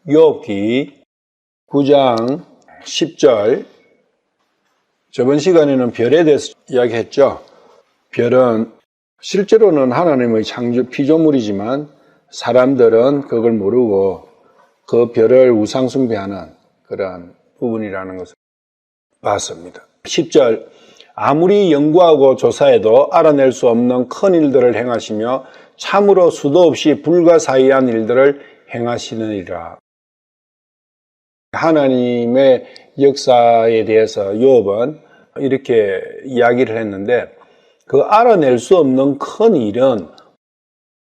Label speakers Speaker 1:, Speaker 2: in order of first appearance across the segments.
Speaker 1: 욥기 9장 10절. 저번 시간에는 별에 대해서 이야기했죠. 별은 실제로는 하나님의 창조 피조물이지만 사람들은 그걸 모르고 그 별을 우상숭배하는 그러한 부분이라는 것을 봤습니다. 10절. 아무리 연구하고 조사해도 알아낼 수 없는 큰 일들을 행하시며 참으로 수도 없이 불가사의한 일들을 행하시느니라. 하나님의 역사에 대해서 욥은 이렇게 이야기를 했는데, 그 알아낼 수 없는 큰 일은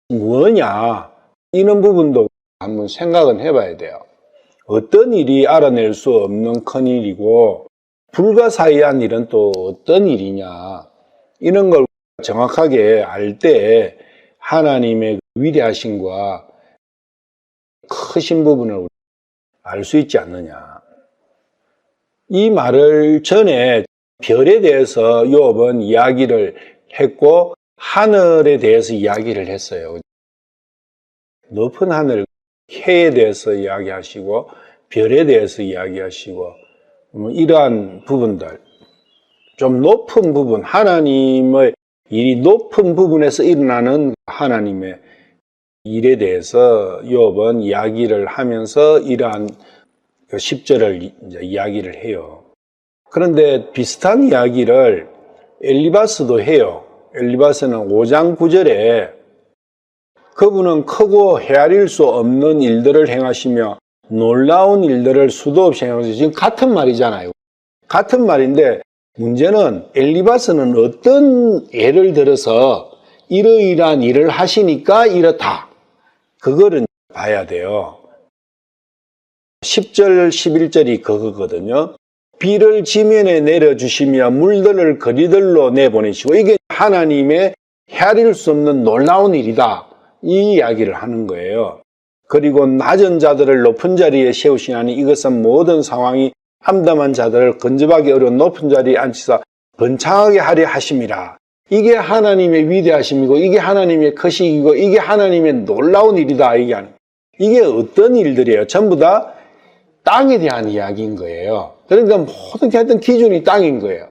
Speaker 1: 뭐냐, 이런 부분도 한번 생각은 해봐야 돼요. 어떤 일이 알아낼 수 없는 큰 일이고 불가사의한 일은 또 어떤 일이냐, 이런 걸 정확하게 알 때 하나님의 위대하심과 크신 부분을 알 수 있지 않느냐. 이 말을 전에 별에 대해서 욥은 이야기를 했고 하늘에 대해서 이야기를 했어요. 높은 하늘, 해에 대해서 이야기하시고 별에 대해서 이야기하시고, 이러한 부분들, 좀 높은 부분, 하나님의 일이 높은 부분에서 일어나는 하나님의 일에 대해서 욥은 이야기를 하면서 이러한 10절을 이제 이야기를 해요. 그런데 비슷한 이야기를 엘리바스도 해요. 엘리바스는 5장 9절에 그분은 크고 헤아릴 수 없는 일들을 행하시며 놀라운 일들을 수도 없이 행하시죠. 지금 같은 말이잖아요. 같은 말인데 문제는 엘리바스는 어떤 예를 들어서 이러이러한 일을 하시니까 이렇다, 그거를 봐야 돼요. 10절 11절이 그거거든요. 비를 지면에 내려주시며 물들을 거리들로 내보내시고, 이게 하나님의 헤아릴 수 없는 놀라운 일이다, 이 이야기를 하는 거예요. 그리고 낮은 자들을 높은 자리에 세우시나니 이것은 모든 상황이 암담한 자들을 건접하기 어려운 높은 자리에 앉히사 번창하게 하려 하심이라. 이게 하나님의 위대하심이고 이게 하나님의 크시기고 이게 하나님의 놀라운 일이다. 이게 어떤 일들이에요? 전부 다 땅에 대한 이야기인 거예요. 그러니까 모든 게 하여튼 기준이 땅인 거예요.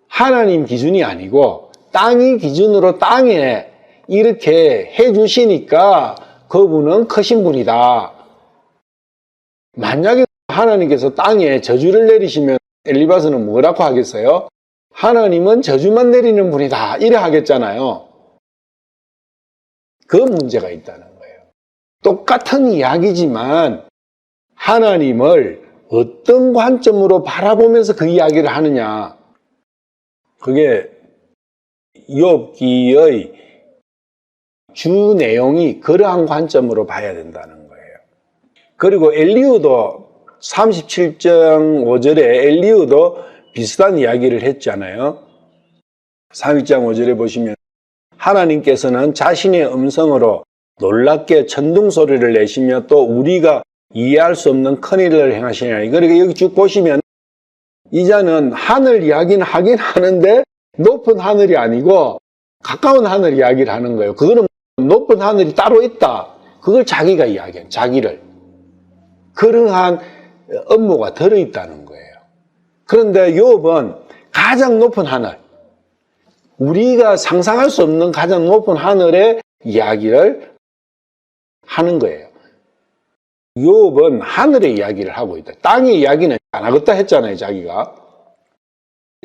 Speaker 1: 하나님 기준이 아니고 땅이 기준으로 땅에 이렇게 해주시니까 그분은 크신 분이다. 만약에 하나님께서 땅에 저주를 내리시면 엘리바스는 뭐라고 하겠어요? 하나님은 저주만 내리는 분이다, 이래 하겠잖아요. 그 문제가 있다는 거예요. 똑같은 이야기지만 하나님을 어떤 관점으로 바라보면서 그 이야기를 하느냐, 그게 욥기의 주 내용이 그러한 관점으로 봐야 된다는 거예요. 그리고 엘리후도 37장 5절에 엘리후도 비슷한 이야기를 했잖아요. 31장 5절에 보시면 하나님께서는 자신의 음성으로 놀랍게 천둥 소리를 내시며 또 우리가 이해할 수 없는 큰일을 행하시나니. 그러니까 여기 쭉 보시면 이자는 하늘 이야기는 하긴 하는데 높은 하늘이 아니고 가까운 하늘 이야기를 하는 거예요. 그거는 높은 하늘이 따로 있다, 그걸 자기가 이야기해요. 자기를. 그러한 업무가 들어있다는 거예요. 그런데 욥은 가장 높은 하늘, 우리가 상상할 수 없는 가장 높은 하늘의 이야기를 하는 거예요. 욥은 하늘의 이야기를 하고 있다. 땅의 이야기는 안 하겠다 했잖아요, 자기가.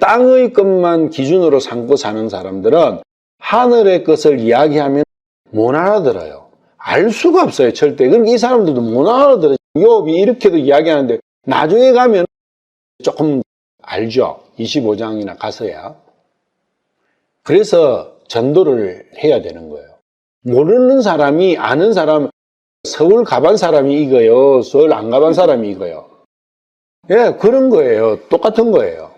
Speaker 1: 땅의 것만 기준으로 삼고 사는 사람들은 하늘의 것을 이야기하면 못 알아들어요. 알 수가 없어요, 절대. 그러니까 이 사람들도 못 알아들어요. 욥이 이렇게도 이야기하는데 나중에 가면 조금 알죠. 25장이나 가서야. 그래서 전도를 해야 되는 거예요. 모르는 사람이 아는 사람, 서울 가본 사람이 이거요, 서울 안 가본 사람이 이거요. 예, 그런 거예요. 똑같은 거예요.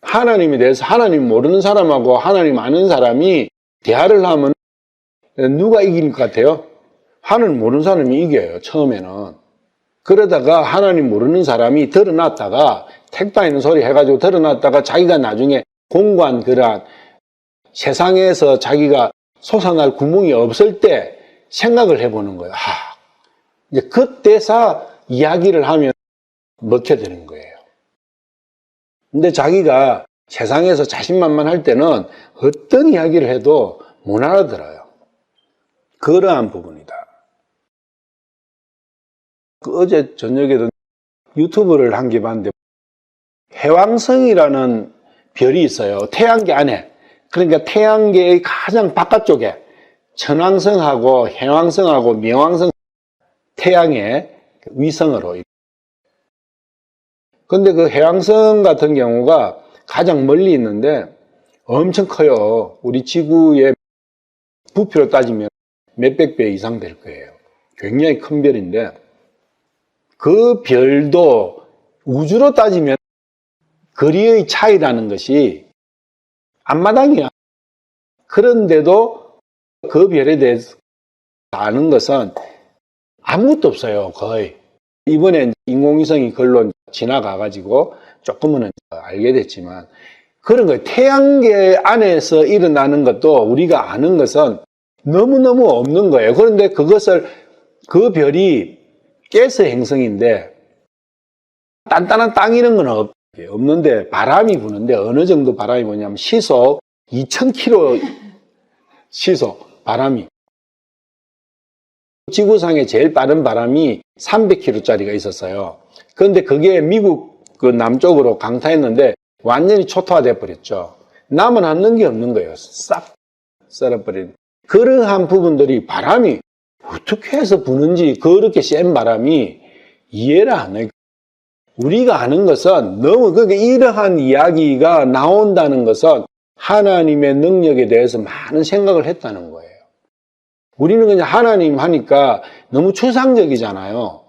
Speaker 1: 하나님에 대해서 하나님 모르는 사람하고 하나님 아는 사람이 대화를 하면 누가 이길 것 같아요? 하나님 모르는 사람이 이겨요, 처음에는. 그러다가 하나님 모르는 사람이 드러났다가 택다니는 소리 해가지고 드러났다가 자기가 나중에 공고한 그러한 세상에서 자기가 솟아날 구멍이 없을 때 생각을 해보는 거예요. 이제 그때서 이야기를 하면 먹게 되는 거예요. 근데 자기가 세상에서 자신만만할 때는 어떤 이야기를 해도 못 알아들어요. 그러한 부분이다. 어제 저녁에도 유튜브를 한 개 봤는데 해왕성이라는 별이 있어요. 태양계 안에. 그러니까 태양계의 가장 바깥쪽에 천왕성하고 해왕성하고冥왕성 태양의 위성으로. 근데 그 해왕성 같은 경우가 가장 멀리 있는데 엄청 커요. 우리 지구의 부피로 따지면 몇백 배 이상 될 거예요. 굉장히 큰 별인데 그 별도 우주로 따지면 거리의 차이라는 것이 앞마당이야. 그런데도 그 별에 대해서 아는 것은 아무것도 없어요. 거의. 이번에 인공위성이 그걸로 지나가가지고 조금은 알게 됐지만 그런 거예요. 태양계 안에서 일어나는 것도 우리가 아는 것은 너무너무 없는 거예요. 그런데 그것을 그 별이 가스 행성인데 단단한 땅 이런 건 없는데 바람이 부는데 어느 정도 바람이 부냐면 시속 2000km 시속 바람이 지구상에 제일 빠른 바람이 300km짜리가 있었어요. 그런데 그게 미국 그 남쪽으로 강타했는데 완전히 초토화돼 버렸죠. 남아남는 게 없는 거예요. 싹 썰어버린. 그러한 부분들이 바람이 어떻게 해서 부는지 그렇게 센 바람이 이해를 안 해요. 우리가 아는 것은 너무 그러니까 이러한 이야기가 나온다는 것은 하나님의 능력에 대해서 많은 생각을 했다는 거예요. 우리는 그냥 하나님 하니까 너무 추상적이잖아요.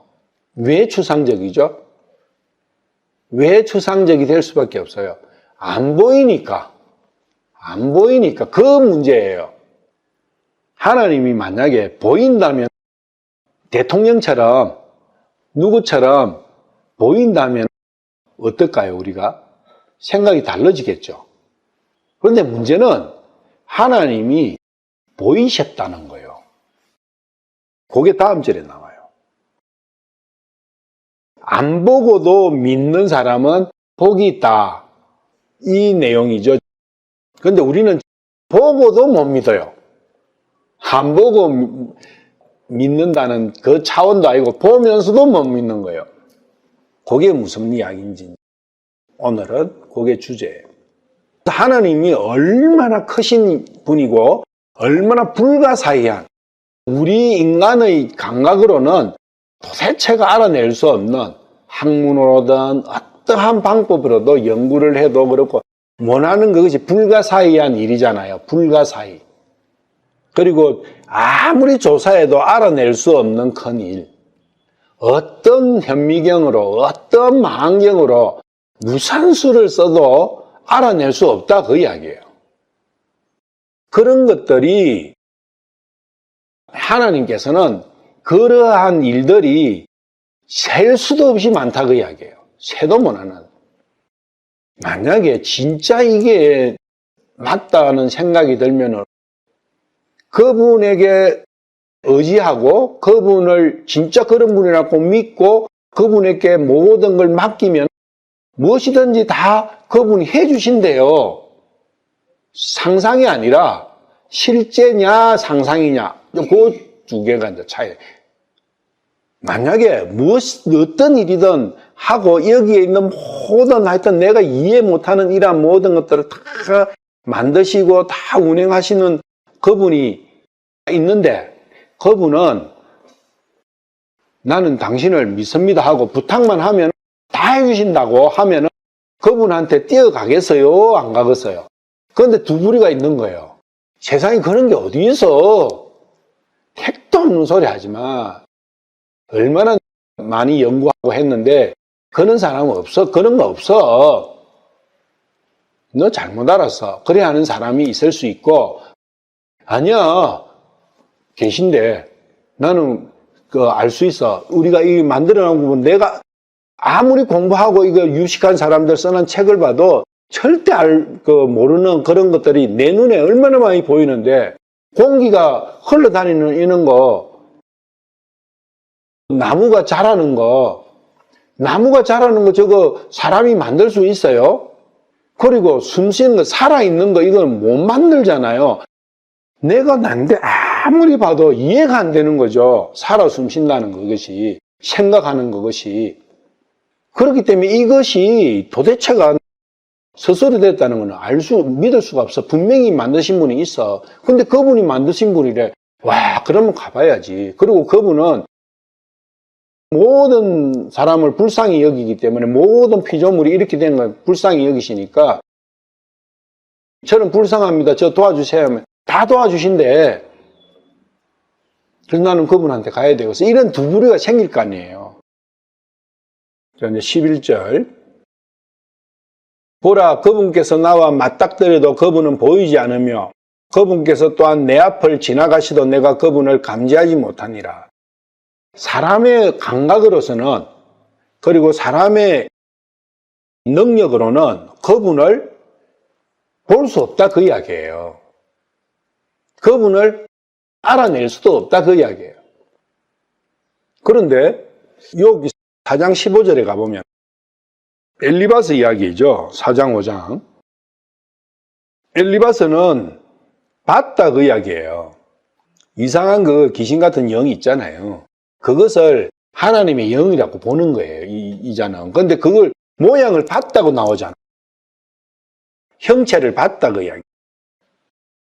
Speaker 1: 왜 추상적이죠? 왜 추상적이 될 수밖에 없어요? 안 보이니까. 안 보이니까. 그 문제예요. 하나님이 만약에 보인다면 대통령처럼 누구처럼 보인다면 어떨까요, 우리가? 생각이 달라지겠죠. 그런데 문제는 하나님이 보이셨다는 거예요. 그게 다음 절에 나와요. 안 보고도 믿는 사람은 복이 있다. 이 내용이죠. 그런데 우리는 보고도 못 믿어요. 안 보고 믿는다는 그 차원도 아니고 보면서도 못 믿는 거예요. 그게 무슨 이야기인지 오늘은 그게 주제예요. 하나님이 얼마나 크신 분이고 얼마나 불가사의한 우리 인간의 감각으로는 도대체가 알아낼 수 없는 학문으로든 어떠한 방법으로도 연구를 해도 그렇고 원하는 그것이 불가사의한 일이잖아요. 불가사의. 그리고 아무리 조사해도 알아낼 수 없는 큰 일. 어떤 현미경으로 어떤 망원경으로 무산수를 써도 알아낼 수 없다 그 이야기예요. 그런 것들이 하나님께서는 그러한 일들이 셀 수도 없이 많다 그 이야기예요. 세도 못하는. 만약에 진짜 이게 맞다는 생각이 들면 그분에게 의지하고 그분을 진짜 그런 분이라고 믿고 그분에게 모든 걸 맡기면 무엇이든지 다 그분이 해주신대요. 상상이 아니라 실제냐 상상이냐 그 두 개가 이제 차이. 만약에 어떤 일이든 하고 여기에 있는 모든 하여튼 내가 이해 못하는 이러한 모든 것들을 다 만드시고 다 운행하시는 그분이 있는데 그분은 나는 당신을 믿습니다 하고 부탁만 하면 다 해주신다고 하면은 그분한테 뛰어가겠어요? 안 가겠어요? 그런데 두 부류가 있는 거예요. 세상에 그런 게 어디 있어? 택도 없는 소리 하지 마. 얼마나 많이 연구하고 했는데 그런 사람은 없어. 그런 거 없어. 너 잘못 알았어. 그래 하는 사람이 있을 수 있고 아니야. 계신데 나는 알 수 있어. 우리가 이 만들어 놓은 부분 내가 아무리 공부하고 이거 유식한 사람들 써놓은 책을 봐도 절대 모르는 그런 것들이 내 눈에 얼마나 많이 보이는데 공기가 흘러다니는 이런 거 나무가 자라는 거 저거 사람이 만들 수 있어요? 그리고 숨 쉬는 거, 살아있는 거, 이건 못 만들잖아요. 내가 난데 아무리 봐도 이해가 안 되는 거죠. 살아 숨 쉰다는 그것이, 생각하는 그것이. 그렇기 때문에 이것이 도대체가 스스로 됐다는 건 믿을 수가 없어. 분명히 만드신 분이 있어. 근데 그분이 만드신 분이래. 와, 그러면 가봐야지. 그리고 그분은 모든 사람을 불쌍히 여기기 때문에 모든 피조물이 이렇게 된 걸 불쌍히 여기시니까 저는 불쌍합니다. 저 도와주세요 하면 다 도와주신대. 그래서 나는 그분한테 가야 되고 이런 두 부류가 생길 거 아니에요. 자, 이제 11절. 보라, 그분께서 나와 맞닥뜨려도 그분은 보이지 않으며 그분께서 또한 내 앞을 지나가시도 내가 그분을 감지하지 못하니라. 사람의 감각으로서는, 그리고 사람의 능력으로는 그분을 볼 수 없다 그 이야기예요. 그분을 알아낼 수도 없다 그 이야기예요. 그런데 여기 4장 15절에 가보면 엘리바스 이야기죠. 4장 5장. 엘리바스는 봤다 그 이야기예요. 이상한 그 귀신 같은 영이 있잖아요. 그것을 하나님의 영이라고 보는 거예요. 이 자는. 그런데 그걸 모양을 봤다고 나오잖아. 형체를 봤다 그 이야기.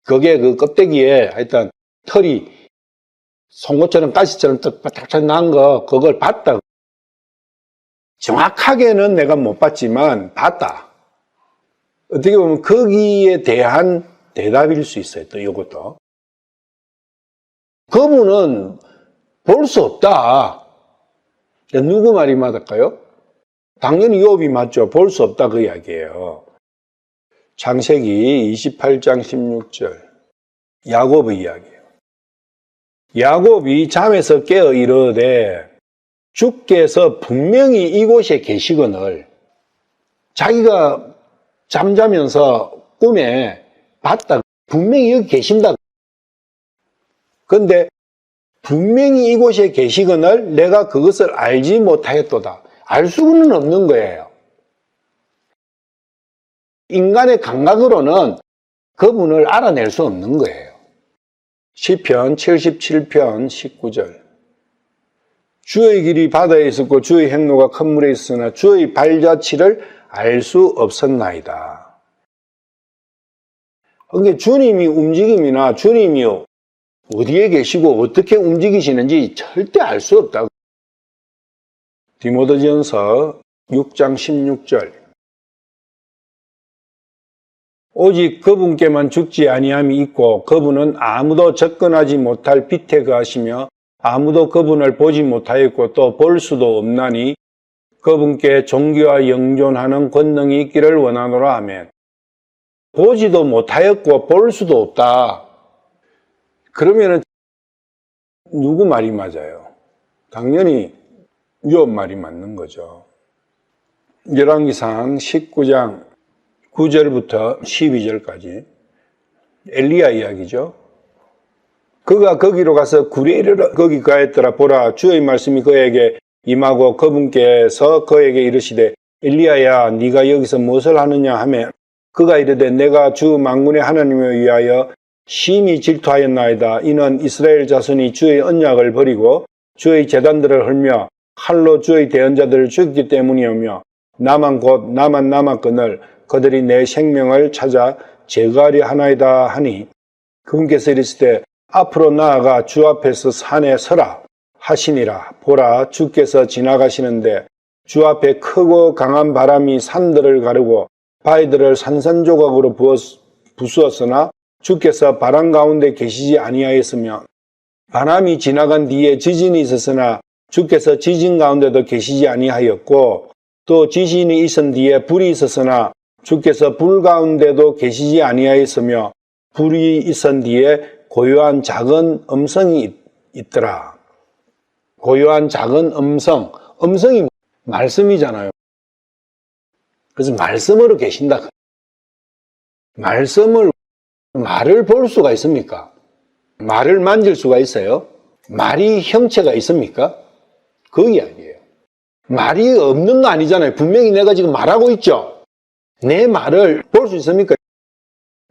Speaker 1: 그게 그 껍데기에 하여튼 털이 송곳처럼 가시처럼 딱딱 난 거 그걸 봤다. 정확하게는 내가 못 봤지만 봤다. 어떻게 보면 거기에 대한 대답일 수 있어요. 또 이것도. 그분은 볼 수 없다. 누구 말이 맞을까요? 당연히 욥이 맞죠. 볼 수 없다 그 이야기예요. 창세기 28장 16절. 야곱의 이야기예요. 야곱이 잠에서 깨어 이르되 주께서 분명히 이곳에 계시거늘 자기가 잠자면서 꿈에 봤다. 분명히 여기 계신다. 그런데 분명히 이곳에 계시거늘 내가 그것을 알지 못하였도다. 알 수는 없는 거예요. 인간의 감각으로는 그분을 알아낼 수 없는 거예요. 시편 77편 19절. 주의 길이 바다에 있었고 주의 행로가 큰 물에 있으나 주의 발자취를 알 수 없었나이다. 그러니까 주님이 움직임이나 주님이 어디에 계시고 어떻게 움직이시는지 절대 알 수 없다. 디모데전서 6장 16절. 오직 그분께만 죽지 아니함이 있고 그분은 아무도 접근하지 못할 빛에 거하시며 아무도 그분을 보지 못하였고 또 볼 수도 없나니 그분께 존귀와 영존하는 권능이 있기를 원하노라 하면 보지도 못하였고 볼 수도 없다. 그러면은 누구 말이 맞아요? 당연히 욥 말이 맞는 거죠. 열왕기상 19장 9절부터 12절까지 엘리야 이야기죠. 그가 거기로 가서 구레를 거기 가했더라. 보라, 주의 말씀이 그에게 임하고 그분께서 그에게 이르시되 엘리야야 네가 여기서 무엇을 하느냐 하매 그가 이르되 내가 주 만군의 하나님을 위하여 심히 질투하였나이다. 이는 이스라엘 자손이 주의 언약을 버리고 주의 제단들을 헐며 칼로 주의 대언자들을 죽였기 때문이오며 나만 곧 나만 남았거늘 그들이 내 생명을 찾아 제거하려 하나이다 하니 그분께서 이르시되 앞으로 나아가 주 앞에서 산에 서라 하시니라. 보라, 주께서 지나가시는데 주 앞에 크고 강한 바람이 산들을 가르고 바위들을 산산조각으로 부수었으나 주께서 바람 가운데 계시지 아니하였으며 바람이 지나간 뒤에 지진이 있었으나 주께서 지진 가운데도 계시지 아니하였고 또 지진이 있은 뒤에 불이 있었으나 주께서 불 가운데도 계시지 아니하였으며 불이 있은 뒤에 고요한 작은 음성이 있더라. 고요한 작은 음성. 음성이 말씀이잖아요. 그래서 말씀으로 계신다. 말을 볼 수가 있습니까? 말을 만질 수가 있어요? 말이 형체가 있습니까? 그 이야기예요. 말이 없는 거 아니잖아요. 분명히 내가 지금 말하고 있죠. 내 말을 볼 수 있습니까?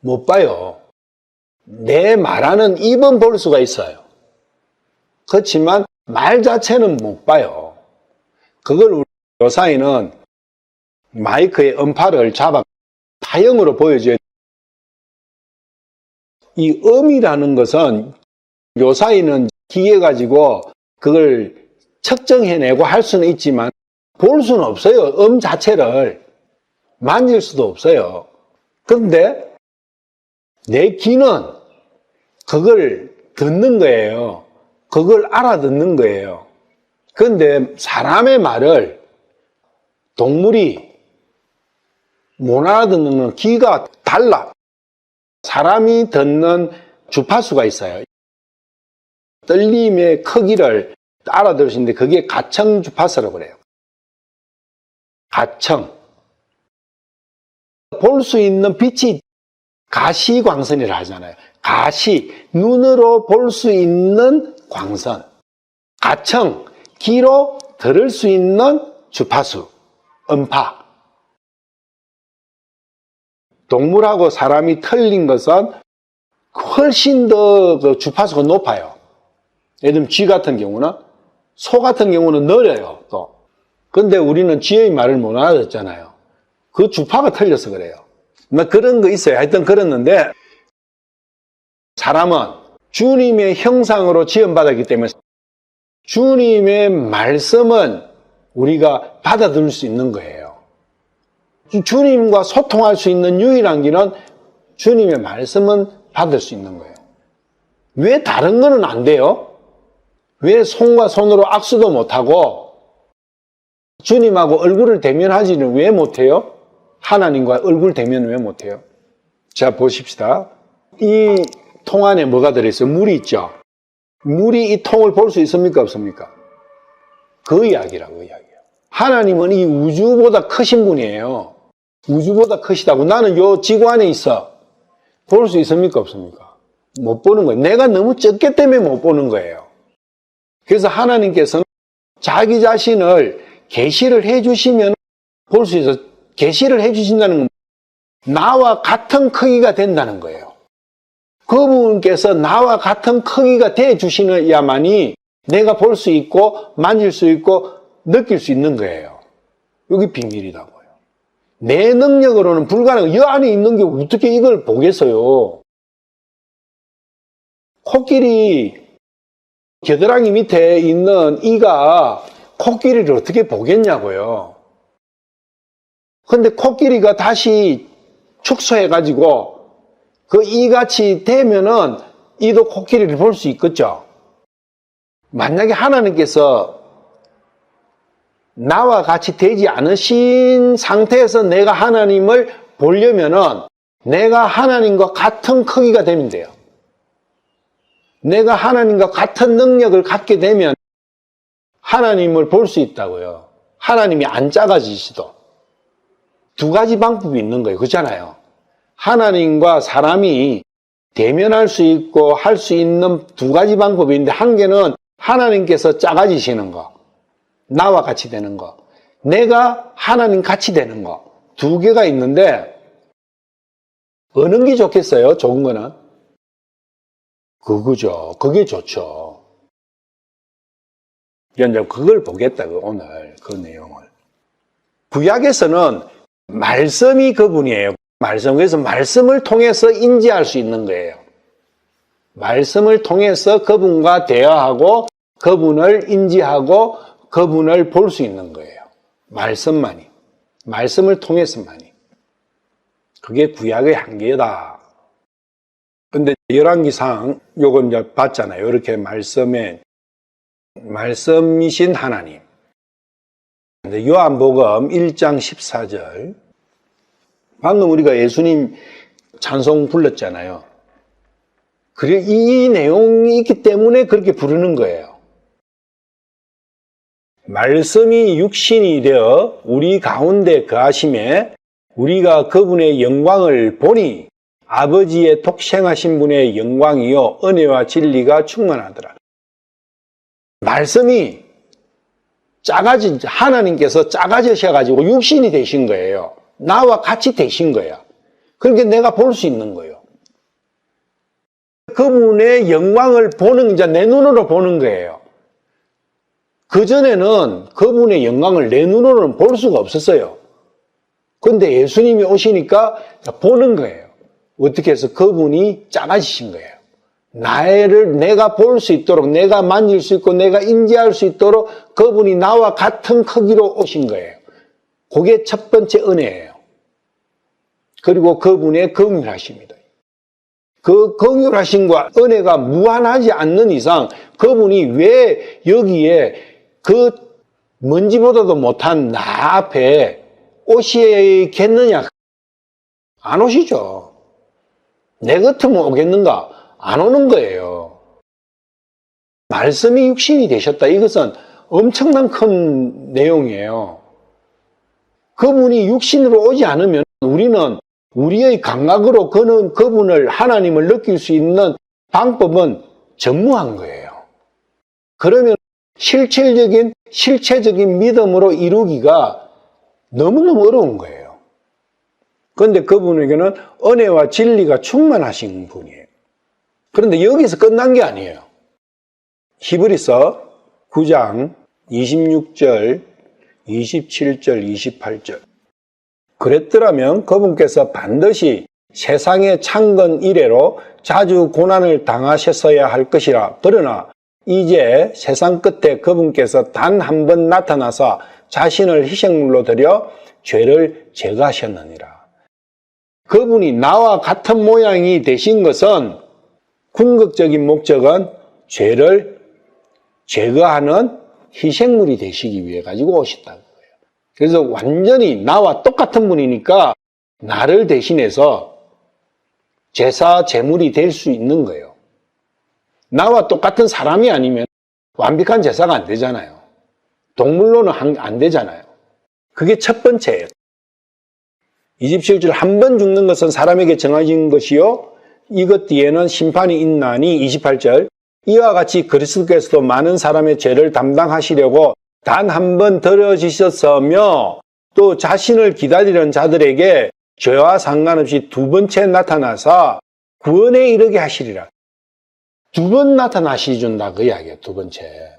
Speaker 1: 못 봐요. 내 말하는 입은 볼 수가 있어요. 그렇지만 말 자체는 못 봐요. 그걸 우리 요사이는 마이크의 음파를 잡아 타형으로 보여줘야 돼요. 이 음이라는 것은 요사이는 기계 가지고 그걸 측정해내고 할 수는 있지만 볼 수는 없어요. 음 자체를 만질 수도 없어요. 그런데 내 귀는 그걸 듣는 거예요. 그걸 알아듣는 거예요. 그런데 사람의 말을 동물이 못 알아듣는 건 귀가 달라. 사람이 듣는 주파수가 있어요. 떨림의 크기를 알아들을 수 있는데 그게 가청 주파수라고 그래요. 가청. 볼 수 있는 빛이 가시광선이라 하잖아요. 가시, 눈으로 볼 수 있는 광선. 가청, 귀로 들을 수 있는 주파수, 음파. 동물하고 사람이 틀린 것은 훨씬 더 그 주파수가 높아요. 예를 들면 쥐 같은 경우는, 소 같은 경우는 느려요, 또. 근데 우리는 쥐의 말을 못 알아듣잖아요. 그 주파가 틀려서 그래요. 뭐 그런 거 있어요. 하여튼 그랬는데, 사람은 주님의 형상으로 지음받았기 때문에 주님의 말씀은 우리가 받아들일 수 있는 거예요. 주님과 소통할 수 있는 유일한 길은 주님의 말씀은 받을 수 있는 거예요. 왜 다른 거는 안 돼요? 왜 손과 손으로 악수도 못하고 주님하고 얼굴을 대면하지는 왜 못해요? 하나님과 얼굴 대면을 왜 못해요? 자, 보십시다. 이 통 안에 뭐가 들어있어요? 물이 있죠? 물이 이 통을 볼 수 있습니까? 없습니까? 그 이야기라고, 그 이야기예요. 하나님은 이 우주보다 크신 분이에요. 우주보다 크시다고. 나는 요 지구 안에 있어. 볼 수 있습니까? 없습니까? 못 보는 거예요. 내가 너무 적기 때문에 못 보는 거예요. 그래서 하나님께서는 자기 자신을 계시를 해주시면 볼 수 있어. 계시를 해주신다는 건 나와 같은 크기가 된다는 거예요. 그분께서 나와 같은 크기가 되어주시야만이 내가 볼 수 있고 만질 수 있고 느낄 수 있는 거예요. 여기 비밀이라고요. 내 능력으로는 불가능해요. 이 안에 있는 게 어떻게 이걸 보겠어요? 코끼리 겨드랑이 밑에 있는 이가 코끼리를 어떻게 보겠냐고요. 근데 코끼리가 다시 축소해가지고 그 이같이 되면은 이도 코끼리를 볼 수 있겠죠. 만약에 하나님께서 나와 같이 되지 않으신 상태에서 내가 하나님을 보려면은 내가 하나님과 같은 크기가 되면 돼요. 내가 하나님과 같은 능력을 갖게 되면 하나님을 볼 수 있다고요. 하나님이 안 작아지시도. 두 가지 방법이 있는 거예요. 그렇잖아요. 하나님과 사람이 대면할 수 있고 할 수 있는 두 가지 방법이 있는데 한 개는 하나님께서 작아지시는 거. 나와 같이 되는 거. 내가 하나님 같이 되는 거. 두 개가 있는데 어느 게 좋겠어요? 좋은 거는? 그거죠. 그게 좋죠. 이제 그걸 보겠다고 오늘 그 내용을. 구약에서는 말씀이 그분이에요. 그래서 말씀을 통해서 인지할 수 있는 거예요. 말씀을 통해서 그분과 대화하고 그분을 인지하고 그분을 볼 수 있는 거예요. 말씀만이. 말씀을 통해서만이. 그게 구약의 한계다. 근데 열왕기상 요건 이제 봤잖아요. 이렇게 말씀이신 하나님. 근데 요한복음 1장 14절. 방금 우리가 예수님 찬송 불렀잖아요. 그래, 이 내용이 있기 때문에 그렇게 부르는 거예요. 말씀이 육신이 되어 우리 가운데 거하심에 우리가 그분의 영광을 보니 아버지의 독생하신 분의 영광이요 은혜와 진리가 충만하더라. 말씀이 하나님께서 작아지셔가지고 육신이 되신 거예요. 나와 같이 되신 거야. 그러니까 내가 볼 수 있는 거예요. 그분의 영광을 보는, 이제 내 눈으로 보는 거예요. 그전에는 그분의 영광을 내 눈으로는 볼 수가 없었어요. 그런데 예수님이 오시니까 보는 거예요. 어떻게 해서 그분이 작아지신 거예요. 내가 볼 수 있도록, 내가 만질 수 있고, 내가 인지할 수 있도록 그분이 나와 같은 크기로 오신 거예요. 그게 첫 번째 은혜예요. 그리고 그분의 긍휼하심입니다. 그 긍휼하심과 은혜가 무한하지 않는 이상 그분이 왜 여기에 그 먼지보다도 못한 나 앞에 오시겠느냐? 안 오시죠. 내 같으면 오겠는가? 안 오는 거예요. 말씀이 육신이 되셨다. 이것은 엄청난 큰 내용이에요. 그분이 육신으로 오지 않으면 우리는 우리의 감각으로 그분을, 하나님을 느낄 수 있는 방법은 전무한 거예요. 그러면 실체적인 믿음으로 이루기가 너무너무 어려운 거예요. 그런데 그분에게는 은혜와 진리가 충만하신 분이에요. 그런데 여기서 끝난 게 아니에요. 히브리서 9장 26절, 27절, 28절. 그랬더라면 그분께서 반드시 세상의 창건 이래로 자주 고난을 당하셨어야 할 것이라. 그러나 이제 세상 끝에 그분께서 단 한 번 나타나서 자신을 희생물로 드려 죄를 제거하셨느니라. 그분이 나와 같은 모양이 되신 것은 궁극적인 목적은 죄를 제거하는 희생물이 되시기 위해 가지고 오셨다는 거예요. 그래서 완전히 나와 똑같은 분이니까 나를 대신해서 제사 제물이 될 수 있는 거예요. 나와 똑같은 사람이 아니면 완벽한 제사가 안 되잖아요. 동물로는 안 되잖아요. 그게 첫 번째예요. 27절 한 번 죽는 것은 사람에게 정해진 것이요 이것 뒤에는 심판이 있나니. 28절 이와 같이 그리스도께서도 많은 사람의 죄를 담당하시려고 단 한 번 들어지셨으며 또 자신을 기다리는 자들에게 죄와 상관없이 두 번째 나타나서 구원에 이르게 하시리라. 두 번 나타나시준다 그 이야기예요. 두 번째.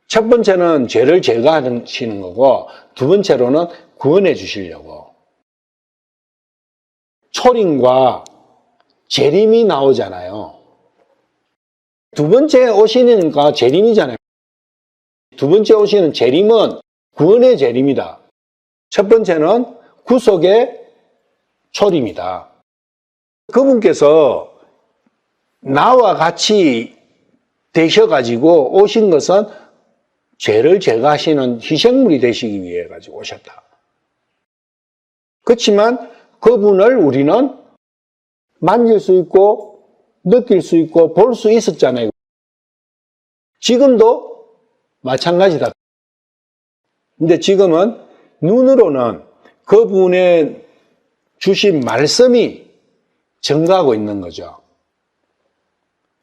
Speaker 1: 첫 번째는 죄를 제거하시는 거고 두 번째로는 구원해 주시려고. 초림과 재림이 나오잖아요. 두 번째 오시니까 재림이잖아요. 두 번째 오시는 재림은 구원의 재림이다. 첫 번째는 구속의 초림이다. 그분께서 나와 같이 되셔가지고 오신 것은 죄를 제거하시는 희생물이 되시기 위해 가지고 오셨다. 그렇지만 그분을 우리는 만질 수 있고 느낄 수 있고 볼 수 있었잖아요. 지금도 마찬가지다. 근데 지금은 눈으로는 그분의 주신 말씀이 증가하고 있는 거죠.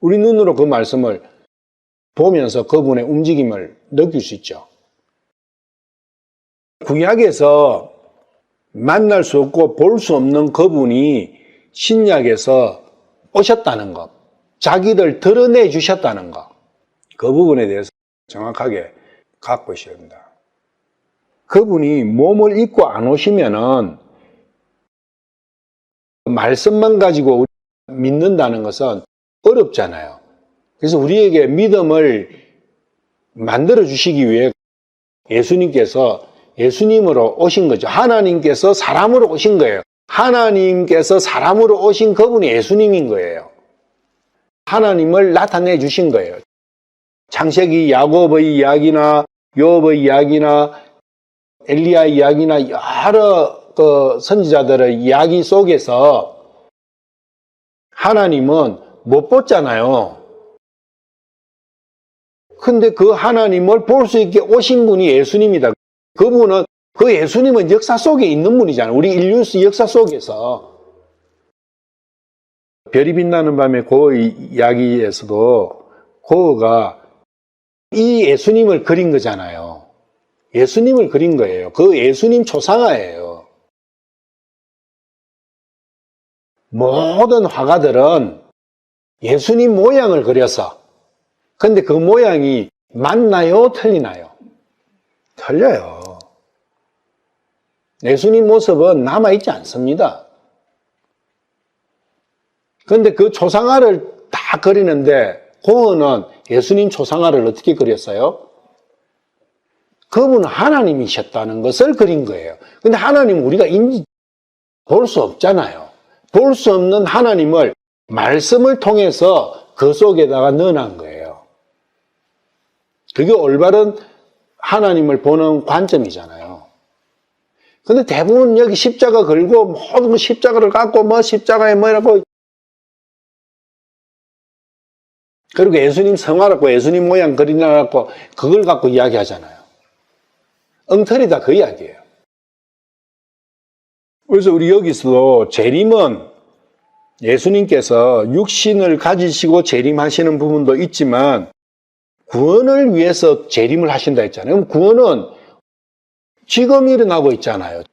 Speaker 1: 우리 눈으로 그 말씀을 보면서 그분의 움직임을 느낄 수 있죠. 구약에서 만날 수 없고 볼 수 없는 그분이 신약에서 오셨다는 것, 자기를 드러내 주셨다는 것, 그 부분에 대해서 정확하게 갖고 있어야 합니다. 그분이 몸을 입고 안 오시면은 말씀만 가지고 믿는다는 것은 어렵잖아요. 그래서 우리에게 믿음을 만들어 주시기 위해 예수님으로 오신 거죠. 하나님께서 사람으로 오신 거예요. 하나님께서 사람으로 오신 그분이 예수님인 거예요. 하나님을 나타내 주신 거예요. 창세기 야곱의 이야기나 욥의 이야기나 엘리야 이야기나 여러 선지자들의 이야기 속에서 하나님은 못 봤잖아요. 근데 그 하나님을 볼 수 있게 오신 분이 예수님이다. 그 예수님은 역사 속에 있는 분이잖아요. 우리 인류 역사 속에서. 별이 빛나는 밤에 그 이야기에서도 고어가 이 예수님을 그린 거잖아요. 예수님을 그린 거예요. 그 예수님 초상화예요. 모든 화가들은 예수님 모양을 그려서, 근데 그 모양이 맞나요? 틀리나요? 틀려요. 예수님 모습은 남아있지 않습니다. 근데 그 초상화를 다 그리는데 고흐는 예수님 초상화를 어떻게 그렸어요? 그분은 하나님이셨다는 것을 그린 거예요. 근데 하나님은 우리가 볼 수 없잖아요. 볼 수 없는 하나님을 말씀을 통해서 그 속에다가 넣어놓은 거예요. 그게 올바른 하나님을 보는 관점이잖아요. 근데 대부분 여기 십자가 걸고 모든 십자가를 갖고 뭐 십자가에 뭐라고, 그리고 예수님 성화라고 예수님 모양 그리나라고 그걸 갖고 이야기하잖아요. 엉터리다 그 이야기예요. 그래서 우리 여기서도 재림은 예수님께서 육신을 가지시고 재림하시는 부분도 있지만 구원을 위해서 재림을 하신다 했잖아요. 그럼 구원은 지금 일어나고 있잖아요.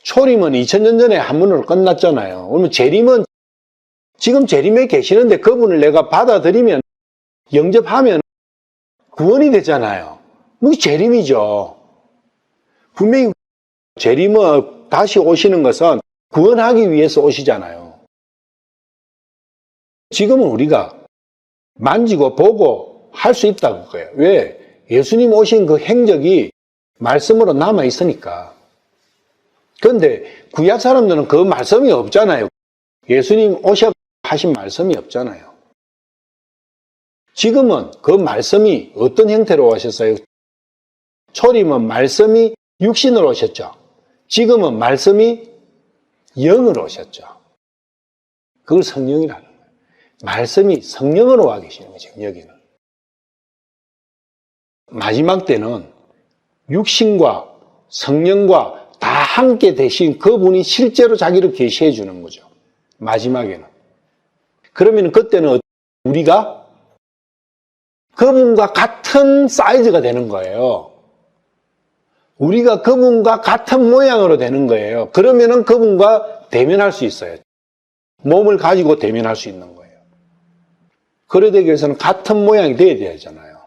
Speaker 1: 초림은 2000년 전에 한 번으로 끝났잖아요. 그러면 재림은 지금 재림에 계시는데 그분을 내가 받아들이면, 영접하면 구원이 되잖아요. 그게 재림이죠. 분명히 재림은 다시 오시는 것은 구원하기 위해서 오시잖아요. 지금은 우리가 만지고 보고 할 수 있다고 그래요. 왜? 예수님 오신 그 행적이 말씀으로 남아 있으니까. 그런데 구약 사람들은 그 말씀이 없잖아요. 예수님 오셔 하신 말씀이 없잖아요. 지금은 그 말씀이 어떤 형태로 오셨어요? 초림은 말씀이 육신으로 오셨죠. 지금은 말씀이 영으로 오셨죠. 그걸 성령이라는 거예요. 말씀이 성령으로 와 계시는 거죠, 여기는. 마지막 때는 육신과 성령과 다 함께 되신 그분이 실제로 자기를 계시해 주는 거죠. 마지막에는. 그러면 그때는 우리가 그분과 같은 사이즈가 되는 거예요. 우리가 그분과 같은 모양으로 되는 거예요. 그러면은 그분과 대면할 수 있어요. 몸을 가지고 대면할 수 있는 거예요. 그래야 되기 위해서는 같은 모양이 돼야 되잖아요.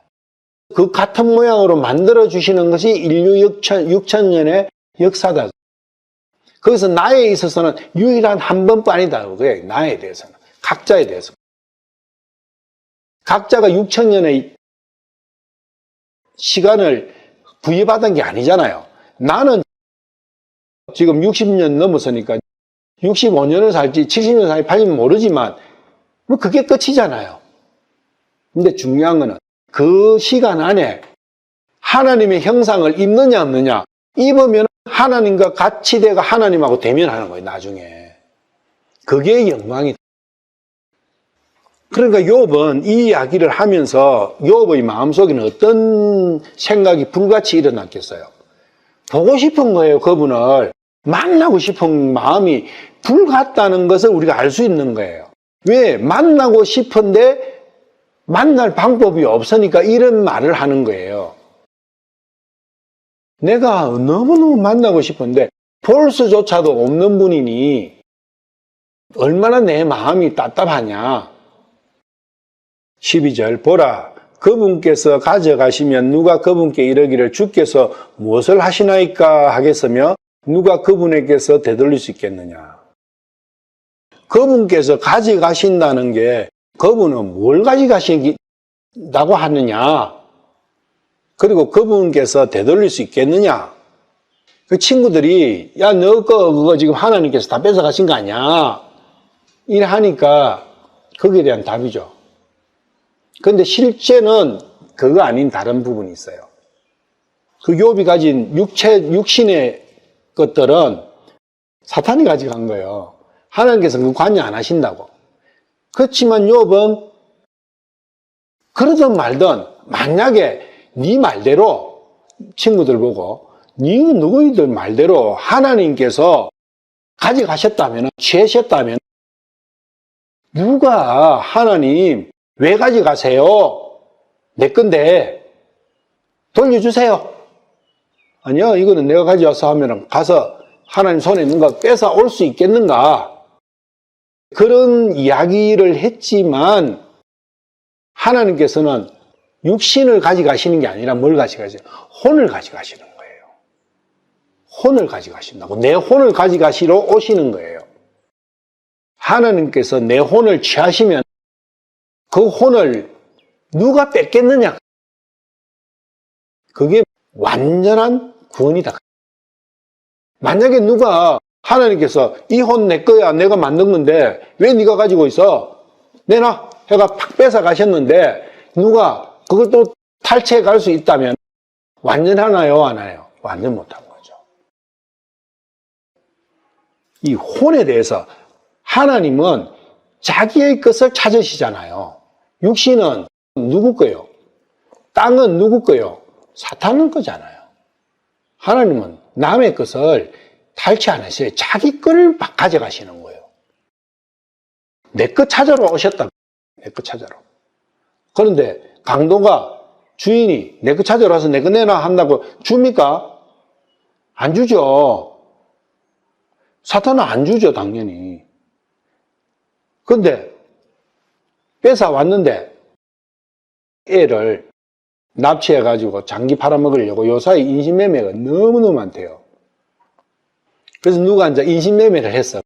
Speaker 1: 그 같은 모양으로 만들어주시는 것이 인류 6천년의 역사다. 거기서 나에 있어서는 유일한 한 번뿐이다. 그게 나에 대해서는. 각자에 대해서. 각자가 6천년의 시간을 부여받은 게 아니잖아요. 나는 지금 60년 넘었으니까 65년을 살지 70년 살지 80년 모르지만 뭐 그게 끝이잖아요. 근데 중요한 거는 그 시간 안에 하나님의 형상을 입느냐 없느냐, 입으면 하나님과 같이 되고 하나님하고 대면하는 거예요. 나중에. 그게 영광이다. 그러니까 욥은 이 이야기를 하면서 욥의 마음속에는 어떤 생각이 불같이 일어났겠어요? 보고 싶은 거예요. 그분을 만나고 싶은 마음이 불같다는 것을 우리가 알 수 있는 거예요. 왜? 만나고 싶은데 만날 방법이 없으니까 이런 말을 하는 거예요. 내가 너무너무 만나고 싶은데 볼 수조차도 없는 분이니 얼마나 내 마음이 답답하냐. 12절 보라, 그분께서 가져가시면 누가 그분께 이르기를 주께서 무엇을 하시나이까 하겠으며 누가 그분에게서 되돌릴 수 있겠느냐. 그분께서 가져가신다는 게 그분은 뭘 가져가신다고 하느냐, 그리고 그분께서 되돌릴 수 있겠느냐. 그 친구들이 야 너 그거 지금 하나님께서 다 뺏어가신 거 아니야 이래 하니까 거기에 대한 답이죠. 그런데 실제는 그거 아닌 다른 부분이 있어요. 그 욥이 가진 육신의 것들은 사탄이 가져간 거예요. 하나님께서 그 관여 안 하신다고. 그렇지만 욥은 그러든 말든 만약에 네 말대로 친구들 보고 네 누구이들 말대로 하나님께서 가져가셨다면, 취하셨다면 누가 하나님 왜 가져가세요? 내 건데 돌려주세요. 아니요, 이거는 내가 가져와서 하면 가서 하나님 손에 있는 거 뺏어 올 수 있겠는가? 그런 이야기를 했지만 하나님께서는 육신을 가져가시는 게 아니라 뭘 가져가세요? 혼을 가져가시는 거예요. 혼을 가져가신다고. 내 혼을 가져가시러 오시는 거예요. 하나님께서 내 혼을 취하시면 그 혼을 누가 뺏겠느냐? 그게 완전한 구원이다. 만약에 누가 하나님께서 이 혼 내 거야, 내가 만든 건데 왜 네가 가지고 있어? 내놔 해가 팍 뺏어 가셨는데 누가 그걸 또 탈취해 갈 수 있다면 완전하나요, 안 하나요? 완전 못한 거죠. 이 혼에 대해서 하나님은 자기의 것을 찾으시잖아요. 육신은 누구 거요? 땅은 누구 거요? 사탄은 거잖아요. 하나님은 남의 것을 탈취 안 하셔요. 자기 거를 막 가져가시는 거예요. 내 것 찾아러 오셨다. 내 것 찾아러. 그런데 강도가 주인이 내 것 찾아러 와서 내 거 내놔 한다고 줍니까? 안 주죠. 사탄은 안 주죠, 당연히. 그런데 뺏어 왔는데 애를 납치해가지고 장기 팔아먹으려고 요사이 인신매매가 너무너무 많대요. 그래서 누가 이제 인신매매를 했어.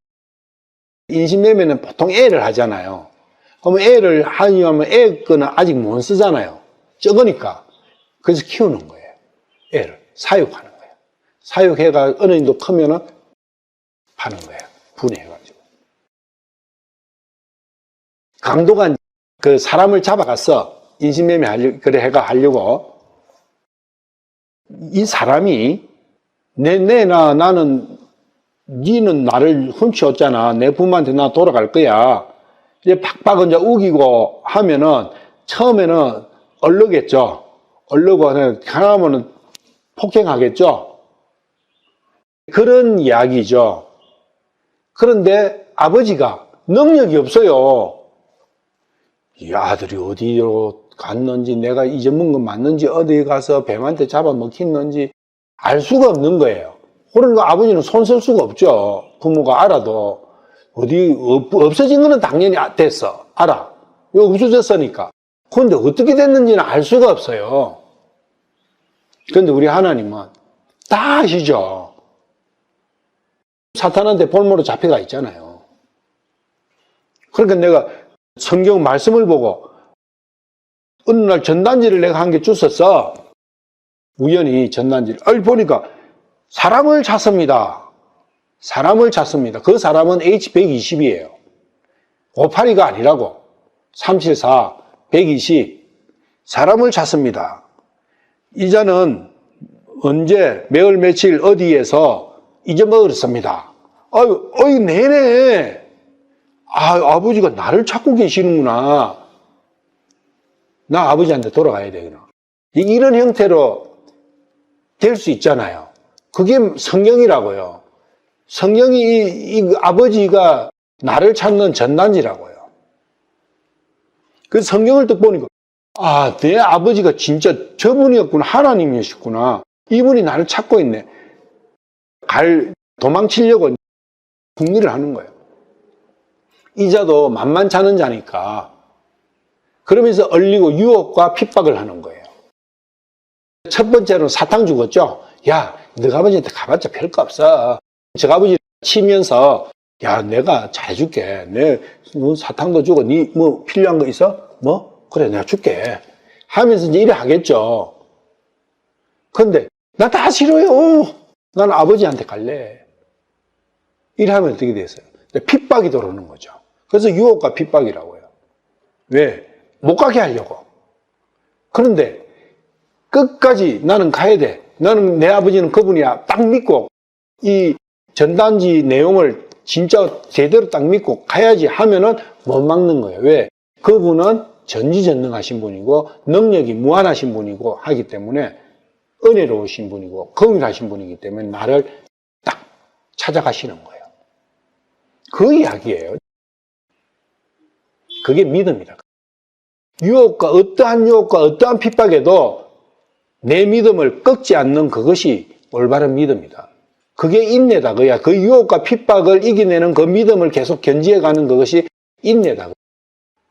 Speaker 1: 인신매매는 보통 애를 하잖아요. 그러면 애를 하려면 애 거는 아직 못 쓰잖아요. 적으니까. 그래서 키우는 거예요. 애를. 사육하는 거예요. 사육해가 어느 정도 크면은 파는 거예요. 분해해가지고. 강도가 그 사람을 잡아갔어. 인신매매 그래 해가 하려고. 이 사람이 나는 니는 나를 훔쳐왔잖아. 내 부모한테 나 돌아갈 거야. 이제 팍팍 이제 우기고 하면은 처음에는 얼르겠죠. 얼르고 하나면은 폭행하겠죠. 그런 이야기죠. 그런데 아버지가 능력이 없어요. 이 아들이 어디로 갔는지, 내가 잊어먹은 건 맞는지, 어디 가서 뱀한테 잡아먹혔는지 알 수가 없는 거예요. 그러니까 아버지는 손 쓸 수가 없죠. 부모가 알아도. 어디 없어진 거는 당연히 됐어. 알아. 왜 없어졌으니까. 그런데 어떻게 됐는지는 알 수가 없어요. 그런데 우리 하나님은 다 아시죠. 사탄한테 볼모로 잡혀가 있잖아요. 그러니까 내가 성경 말씀을 보고 어느 날 전단지를 내가 한 개 줬었어. 우연히 전단지를. 보니까 사람을 찾습니다. 사람을 찾습니다. 그 사람은 H120이에요. 582가 아니라고. 374, 120. 사람을 찾습니다. 이자는 언제, 매월 며칠 어디에서 잊어먹었습니다. 내내. 아버지가 나를 찾고 계시는구나. 나 아버지한테 돌아가야 되구나. 이런 형태로 될 수 있잖아요. 그게 성경이라고요. 성경이 이 아버지가 나를 찾는 전단지라고요. 그 성경을 딱 보니까 내 아버지가 진짜 저분이었구나. 하나님이셨구나. 이분이 나를 찾고 있네. 도망치려고 궁리를 하는 거예요. 이자도 만만치 않은 자니까 그러면서 얼리고 유혹과 핍박을 하는 거예요. 첫 번째로는 사탕 죽었죠. 야, 너가 아버지한테 가봤자 별거 없어. 저 아버지 치면서 야, 내가 잘 줄게. 너 사탕도 주고 니 뭐 필요한 거 있어? 그래, 내가 줄게. 하면서 이제 이래 하겠죠. 근데 나 다 싫어요. 나는 아버지한테 갈래. 이래 하면 어떻게 됐어요? 핍박이 들어오는 거죠. 그래서 유혹과 핍박이라고요. 왜? 못 가게 하려고. 그런데 끝까지 나는 가야 돼. 나는 내 아버지는 그분이야. 딱 믿고 이 전단지 내용을 진짜 제대로 딱 믿고 가야지 하면은 못 막는 거예요. 왜? 그분은 전지전능하신 분이고 능력이 무한하신 분이고 하기 때문에 은혜로우신 분이고 긍휼하신 분이기 때문에 나를 딱 찾아가시는 거예요. 그 이야기예요. 그게 믿음이다. 어떠한 유혹과 어떠한 핍박에도 내 믿음을 꺾지 않는 그것이 올바른 믿음이다. 그게 인내다. 그야 그 유혹과 핍박을 이겨내는 그 믿음을 계속 견지해가는 그것이 인내다.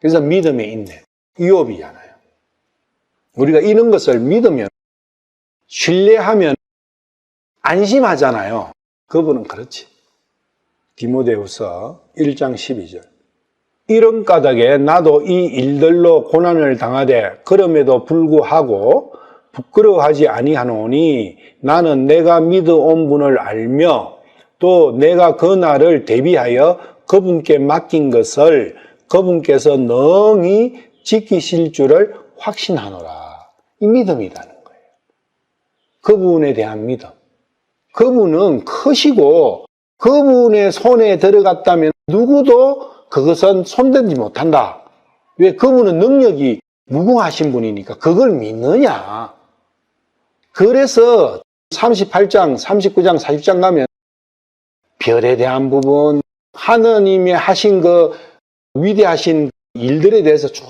Speaker 1: 그래서 믿음의 인내, 유업이잖아요. 우리가 이런 것을 믿으면, 신뢰하면 안심하잖아요. 그분은 그렇지. 디모데후서 1장 12절. 이런 까닭에 나도 이 일들로 고난을 당하되 그럼에도 불구하고 부끄러워하지 아니하노니 나는 내가 믿어온 분을 알며 또 내가 그 날을 대비하여 그분께 맡긴 것을 그분께서 능히 지키실 줄을 확신하노라. 이 믿음이라는 거예요. 그분에 대한 믿음. 그분은 크시고 그분의 손에 들어갔다면 누구도 그것은 손대지 못한다. 왜? 그분은 능력이 무궁하신 분이니까 그걸 믿느냐. 그래서 38장, 39장, 40장 가면 별에 대한 부분, 하느님의 하신 그 위대하신 일들에 대해서 쭉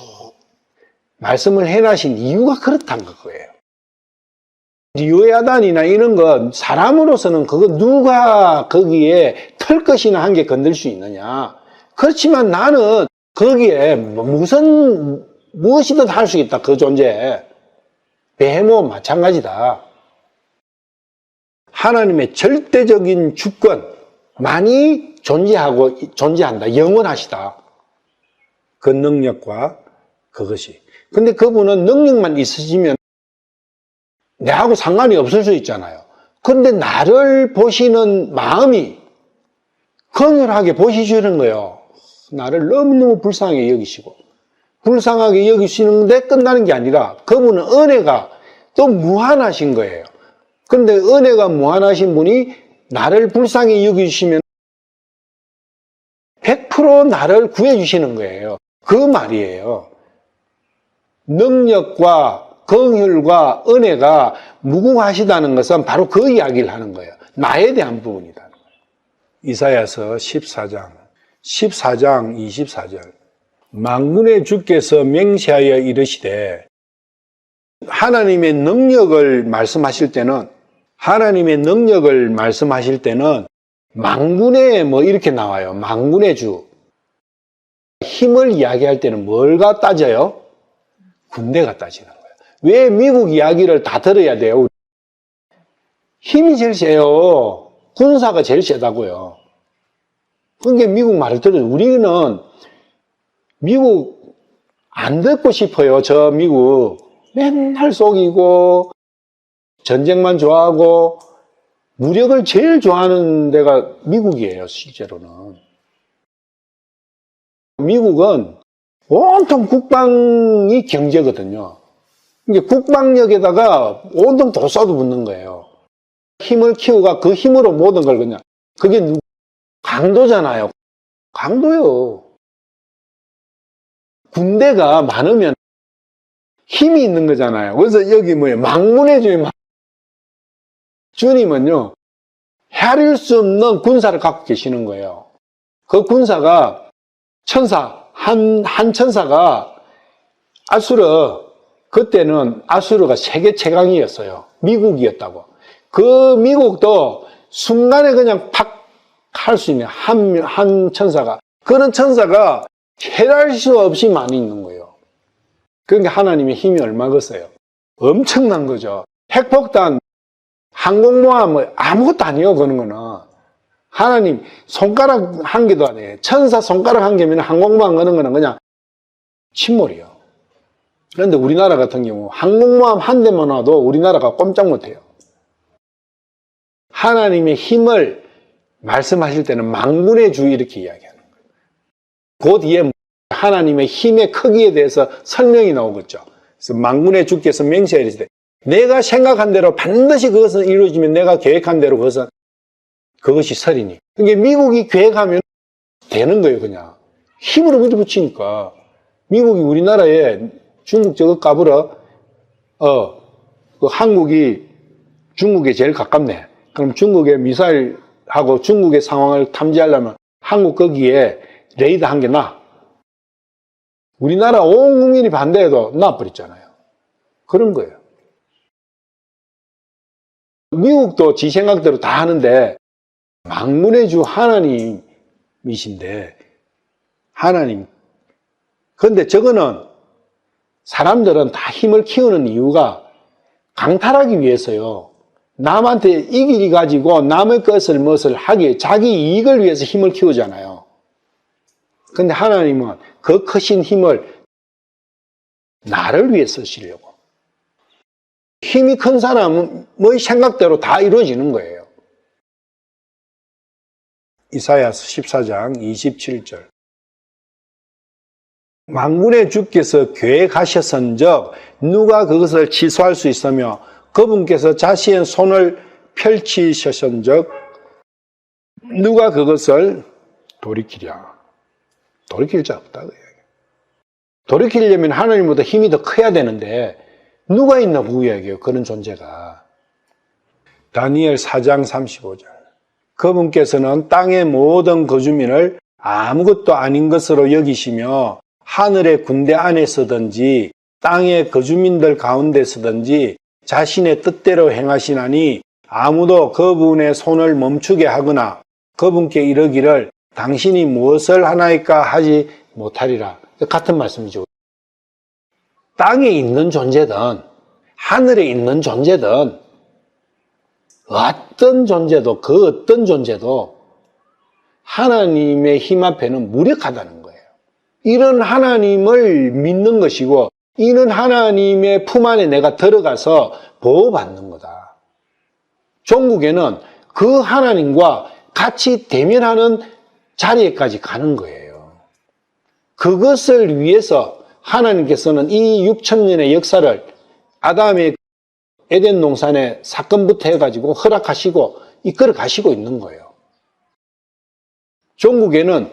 Speaker 1: 말씀을 해나신 이유가 그렇다는 거예요. 리오야단이나 이런 건 사람으로서는 그거 누가 거기에 털 것이나 한 개 건들 수 있느냐. 그렇지만 나는 거기에 무엇이든 할 수 있다. 그 존재. 베헤모 마찬가지다. 하나님의 절대적인 주권만이 존재한다. 영원하시다. 그 능력과 그것이. 근데 그분은 능력만 있으시면 내하고 상관이 없을 수 있잖아요. 그런데 나를 보시는 마음이 긍휼하게 보시주는 거예요. 나를 너무너무 불쌍하게 여기시고. 불쌍하게 여기시는데 끝나는 게 아니라 그분은 은혜가 또 무한하신 거예요. 그런데 은혜가 무한하신 분이 나를 불쌍히 여기시면 100% 나를 구해주시는 거예요. 그 말이에요. 능력과 긍휼과 은혜가 무궁하시다는 것은 바로 그 이야기를 하는 거예요. 나에 대한 부분이다. 이사야서 14장 24절 만군의 주께서 맹세하여 이르시되 하나님의 능력을 말씀하실 때는 만군의 뭐 이렇게 나와요. 만군의 주. 힘을 이야기할 때는 뭘가 따져요? 군대가 따지는 거예요. 왜 미국 이야기를 다 들어야 돼요? 힘이 제일 세요. 군사가 제일 세다고요. 그러니까 미국 말을 들어요. 우리는 미국 안 듣고 싶어요. 저 미국 맨날 속이고 전쟁만 좋아하고 무력을 제일 좋아하는 데가 미국이에요. 실제로는. 미국은 온통 국방이 경제거든요. 이게 국방력에다가 온통 도사도 붙는 거예요. 힘을 키우가 그 힘으로 모든 걸 그냥. 그게 강도잖아요. 강도요. 군대가 많으면 힘이 있는 거잖아요. 그래서 여기 뭐예요? 망문의 주님. 주님은요, 헤아릴 수 없는 군사를 갖고 계시는 거예요. 그 군사가 한 천사가 그때는 아수르가 세계 최강이었어요. 미국이었다고. 그 미국도 순간에 그냥 팍 할 수 있는 한 천사가. 그런 천사가 헤아릴 수 없이 많이 있는 거예요. 그러니까 하나님의 힘이 얼마겠어요? 엄청난 거죠. 핵폭탄, 항공모함, 뭐 아무것도 아니에요, 그런 거는. 하나님 손가락 한 개도 아니에요. 천사 손가락 한 개면 항공모함 거는 거는 그냥 침몰이에요. 그런데 우리나라 같은 경우 항공모함 한 대만 와도 우리나라가 꼼짝 못해요. 하나님의 힘을 말씀하실 때는 만군의 주 이렇게 이야기하는 거예요. 그 뒤에 하나님의 힘의 크기에 대해서 설명이 나오겠죠. 그래서 만군의 주께서 맹세하시되 내가 생각한 대로 반드시 그것은 이루어지면 내가 계획한 대로 그것이 설이니. 그러니까 미국이 계획하면 되는 거예요, 그냥. 힘으로 밀어붙이니까. 미국이 우리나라에 중국 저거 까불어, 그 한국이 중국에 제일 가깝네. 그럼 중국의 미사일하고 중국의 상황을 탐지하려면 한국 거기에 레이더 한 개 놔. 우리나라 온 국민이 반대해도 놔버렸잖아요. 그런 거예요. 미국도 지 생각대로 다 하는데 만군의 주 하나님이신데 하나님. 그런데 저거는 사람들은 다 힘을 키우는 이유가 강탈하기 위해서요. 남한테 이기리 가지고 남의 것을 무엇을 하기, 자기 이익을 위해서 힘을 키우잖아요. 근데 하나님은 그 크신 힘을 나를 위해 쓰시려고. 힘이 큰 사람의 생각대로 다 이루어지는 거예요. 이사야서 14장 27절. 만군의 주께서 계획하셨은즉 누가 그것을 취소할 수 있으며 그분께서 자신의 손을 펼치셨은즉 누가 그것을 돌이키랴. 돌이킬 자 없다. 돌이키려면 하나님보다 힘이 더 커야 되는데 누가 있나고 이야기해요. 그런 존재가. 다니엘 4장 35절. 그분께서는 땅의 모든 거주민을 아무것도 아닌 것으로 여기시며 하늘의 군대 안에서든지 땅의 거주민들 가운데서든지 자신의 뜻대로 행하시나니 아무도 그분의 손을 멈추게 하거나 그분께 이르기를 당신이 무엇을 하나이까 하지 못하리라. 같은 말씀이죠. 땅에 있는 존재든 하늘에 있는 존재든 어떤 존재도 그 어떤 존재도 하나님의 힘 앞에는 무력하다는 거예요. 이런 하나님을 믿는 것이고 이는 하나님의 품 안에 내가 들어가서 보호받는 거다. 종국에는 그 하나님과 같이 대면하는 자리에까지 가는 거예요. 그것을 위해서 하나님께서는 이 6,000년의 역사를 아담의 에덴 동산의 사건부터 해가지고 허락하시고 이끌어 가시고 있는 거예요. 종국에는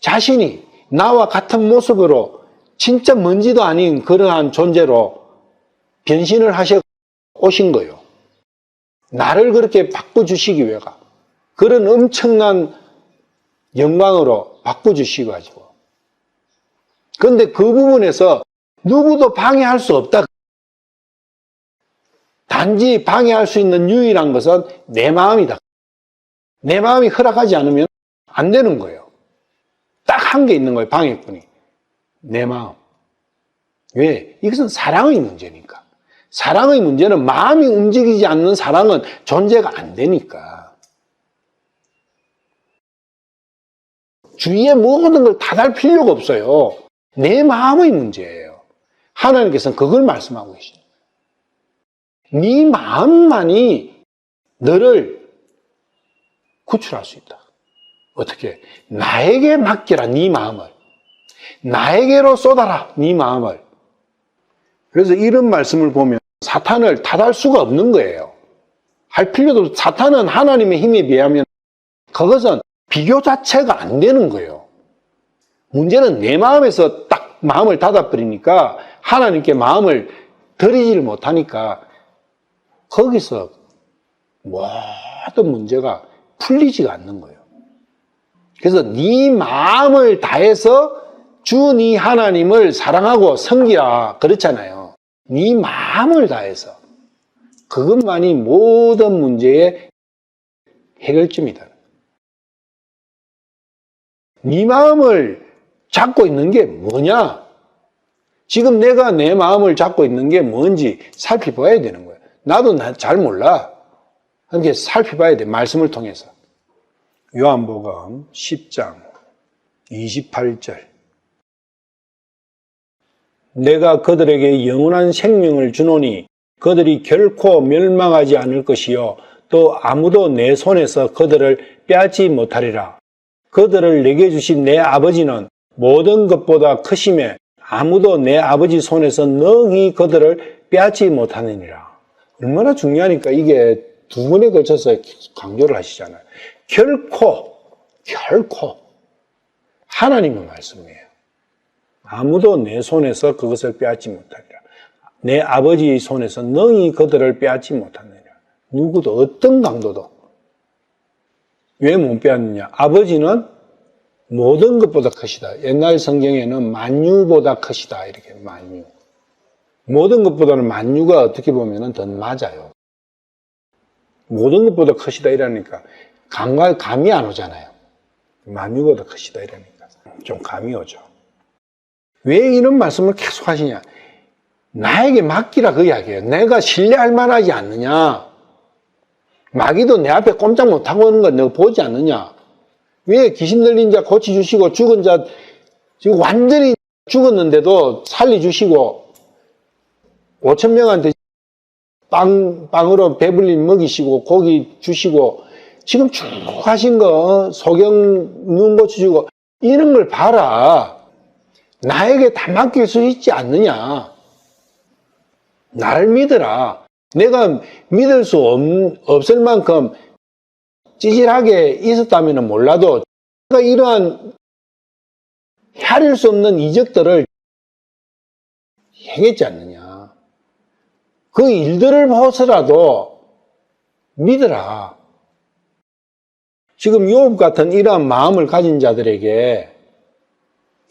Speaker 1: 자신이 나와 같은 모습으로 진짜 먼지도 아닌 그러한 존재로 변신을 하셔 오신 거예요. 나를 그렇게 바꿔주시기 위해가. 그런 엄청난 영광으로 바꿔주시고 가지고. 그런데 그 부분에서 누구도 방해할 수 없다. 단지 방해할 수 있는 유일한 것은 내 마음이다. 내 마음이 허락하지 않으면 안 되는 거예요. 딱 한 개 있는 거예요, 방해꾼이. 내 마음. 왜? 이것은 사랑의 문제니까. 사랑의 문제는 마음이 움직이지 않는 사랑은 존재가 안 되니까. 주위에 모든 걸 다 달 필요가 없어요. 내 마음의 문제예요. 하나님께서는 그걸 말씀하고 계십니다. 네 마음만이 너를 구출할 수 있다. 어떻게? 나에게 맡겨라, 네 마음을. 나에게로 쏟아라, 네 마음을. 그래서 이런 말씀을 보면 사탄을 탓할 수가 없는 거예요. 할 필요도 없고, 사탄은 하나님의 힘에 비하면 그것은 비교 자체가 안 되는 거예요. 문제는 내 마음에서 딱 마음을 닫아버리니까 하나님께 마음을 드리지를 못하니까 거기서 모든 문제가 풀리지가 않는 거예요. 그래서 네 마음을 다해서 주 네 하나님을 사랑하고 섬기라 그렇잖아요. 네 마음을 다해서. 그것만이 모든 문제의 해결점이다. 네 마음을 잡고 있는 게 뭐냐? 지금 내가 내 마음을 잡고 있는 게 뭔지 살펴봐야 되는 거예요. 나도 잘 몰라. 그렇게 살펴봐야 돼. 말씀을 통해서. 요한복음 10장 28절. 내가 그들에게 영원한 생명을 주노니 그들이 결코 멸망하지 않을 것이요 또 아무도 내 손에서 그들을 빼앗지 못하리라. 그들을 내게 주신 내 아버지는 모든 것보다 크심에 아무도 내 아버지 손에서 능히 그들을 빼앗지 못하느니라. 얼마나 중요하니까 이게 두 번에 걸쳐서 강조를 하시잖아요. 결코 하나님의 말씀이에요. 아무도 내 손에서 그것을 빼앗지 못하리라. 내 아버지의 손에서 능히 그들을 빼앗지 못하느니라. 누구도 어떤 강도도. 왜 못 빼앗느냐? 아버지는 모든 것보다 크시다. 옛날 성경에는 만유보다 크시다. 이렇게 만유. 모든 것보다는 만유가 어떻게 보면 더 맞아요. 모든 것보다 크시다 이러니까 감이 안 오잖아요. 만유보다 크시다 이러니까 좀 감이 오죠. 왜 이런 말씀을 계속 하시냐? 나에게 맡기라 그 이야기예요. 내가 신뢰할 만하지 않느냐? 마귀도 내 앞에 꼼짝 못하고 오는 건 내가 보지 않느냐? 왜 귀신 들린 자 고쳐주시고 죽은 자 지금 완전히 죽었는데도 살려주시고 5천 명한테 빵으로 배불리 먹이시고 고기 주시고 지금 쭉 하신 거 소경 눈 고쳐주고 이런 걸 봐라. 나에게 다 맡길 수 있지 않느냐. 나를 믿어라. 내가 믿을 수 없을 만큼 찌질하게 있었다면 몰라도 내가 이러한 헤아릴 수 없는 이적들을 행했지 않느냐. 그 일들을 보서라도 믿어라. 지금 욥 같은 이러한 마음을 가진 자들에게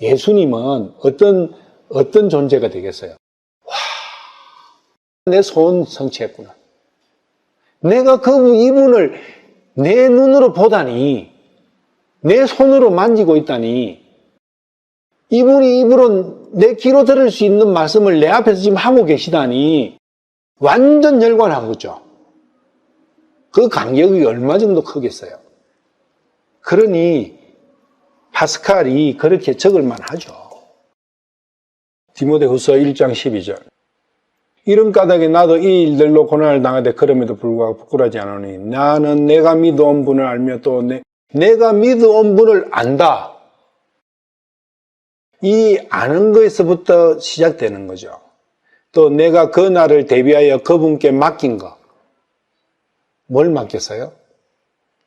Speaker 1: 예수님은 어떤 존재가 되겠어요? 와, 내 소원 성취했구나. 내가 이분을 내 눈으로 보다니, 내 손으로 만지고 있다니, 이분이 입으로 내 귀로 들을 수 있는 말씀을 내 앞에서 지금 하고 계시다니, 완전 열광하겠죠. 그 간격이 얼마 정도 크겠어요. 그러니 파스칼이 그렇게 적을만 하죠. 디모데후서 1장 12절. 이런 까닭에 나도 이 일들로 고난을 당하되 그럼에도 불구하고 부끄러워하지 않으니 나는 내가 믿어온 분을 알며 또 내가 믿어온 분을 안다. 이 아는 거에서부터 시작되는 거죠. 또 내가 그 날을 대비하여 그분께 맡긴 거. 뭘 맡겼어요?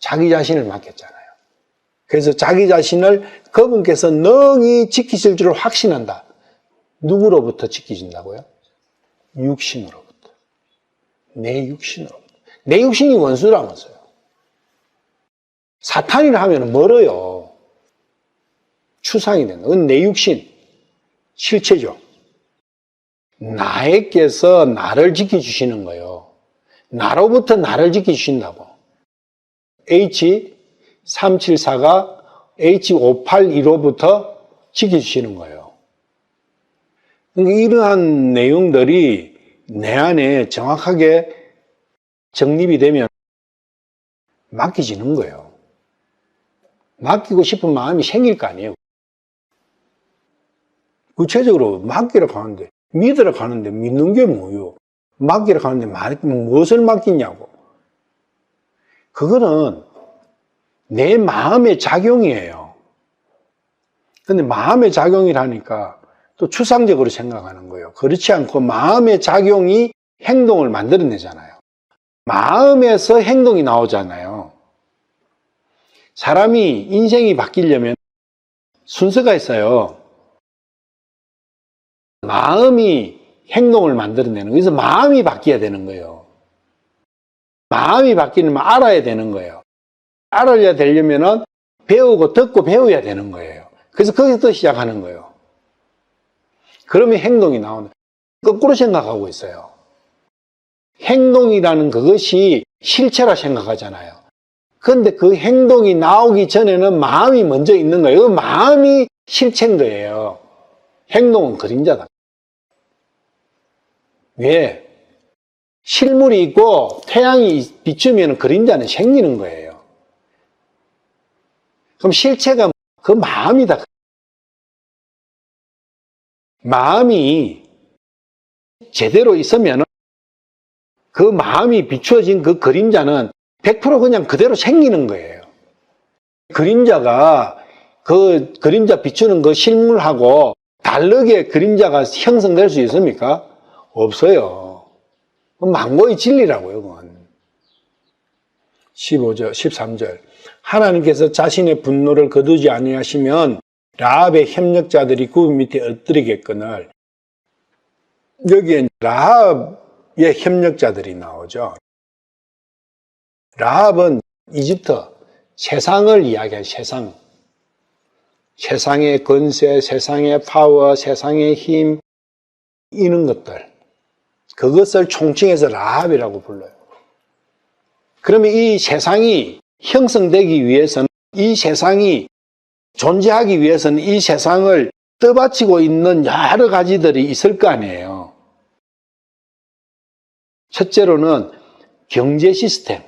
Speaker 1: 자기 자신을 맡겼잖아요. 그래서 자기 자신을 그분께서 능히 지키실 줄 확신한다. 누구로부터 지키신다고요? 육신으로부터. 내 육신으로부터. 내 육신이 원수라면서요. 사탄이라 하면 멀어요. 추상이 된다. 그건 내 육신, 실체죠. 나에게서 나를 지켜주시는 거예요. 나로부터 나를 지켜주신다고. H374가 H582로부터 지켜주시는 거예요. 그러니까 이러한 내용들이 내 안에 정확하게 정립이 되면 맡기지는 거예요. 맡기고 싶은 마음이 생길 거 아니에요. 구체적으로 맡기러 가는데, 믿으러 가는데 믿는 게 뭐예요? 맡기러 가는데 무엇을 맡기냐고. 그거는 내 마음의 작용이에요. 근데 마음의 작용이라니까 또 추상적으로 생각하는 거예요. 그렇지 않고 마음의 작용이 행동을 만들어내잖아요. 마음에서 행동이 나오잖아요. 사람이 인생이 바뀌려면 순서가 있어요. 마음이 행동을 만들어내는 거예요. 그래서 마음이 바뀌어야 되는 거예요. 마음이 바뀌려면 알아야 되는 거예요. 알아야 되려면 배우고 듣고 배워야 되는 거예요. 그래서 거기서 시작하는 거예요. 그러면 행동이 나오는 거예요. 거꾸로 생각하고 있어요. 행동이라는 그것이 실체라 생각하잖아요. 그런데 그 행동이 나오기 전에는 마음이 먼저 있는 거예요. 그 마음이 실체인 거예요. 행동은 그림자다. 왜? 실물이 있고 태양이 비추면 그림자는 생기는 거예요. 그럼 실체가 그 마음이다. 마음이 제대로 있으면 그 마음이 비추어진 그 그림자는 100% 그냥 그대로 생기는 거예요. 그림자가 그 그림자 비추는 그 실물하고 다르게 그림자가 형성될 수 있습니까? 없어요. 망고의 진리라고요, 그건. 15절, 13절. 하나님께서 자신의 분노를 거두지 아니하시면 라합의 협력자들이 그 밑에 엎드리겠거늘. 여기에 라합의 협력자들이 나오죠. 라합은 이집트, 세상을 이야기한 세상. 세상의 권세, 세상의 파워, 세상의 힘, 이런 것들. 그것을 총칭해서 라합이라고 불러요. 그러면 이 세상이 형성되기 위해서는, 이 세상이 존재하기 위해서는 이 세상을 떠받치고 있는 여러 가지들이 있을 거 아니에요. 첫째로는 경제 시스템.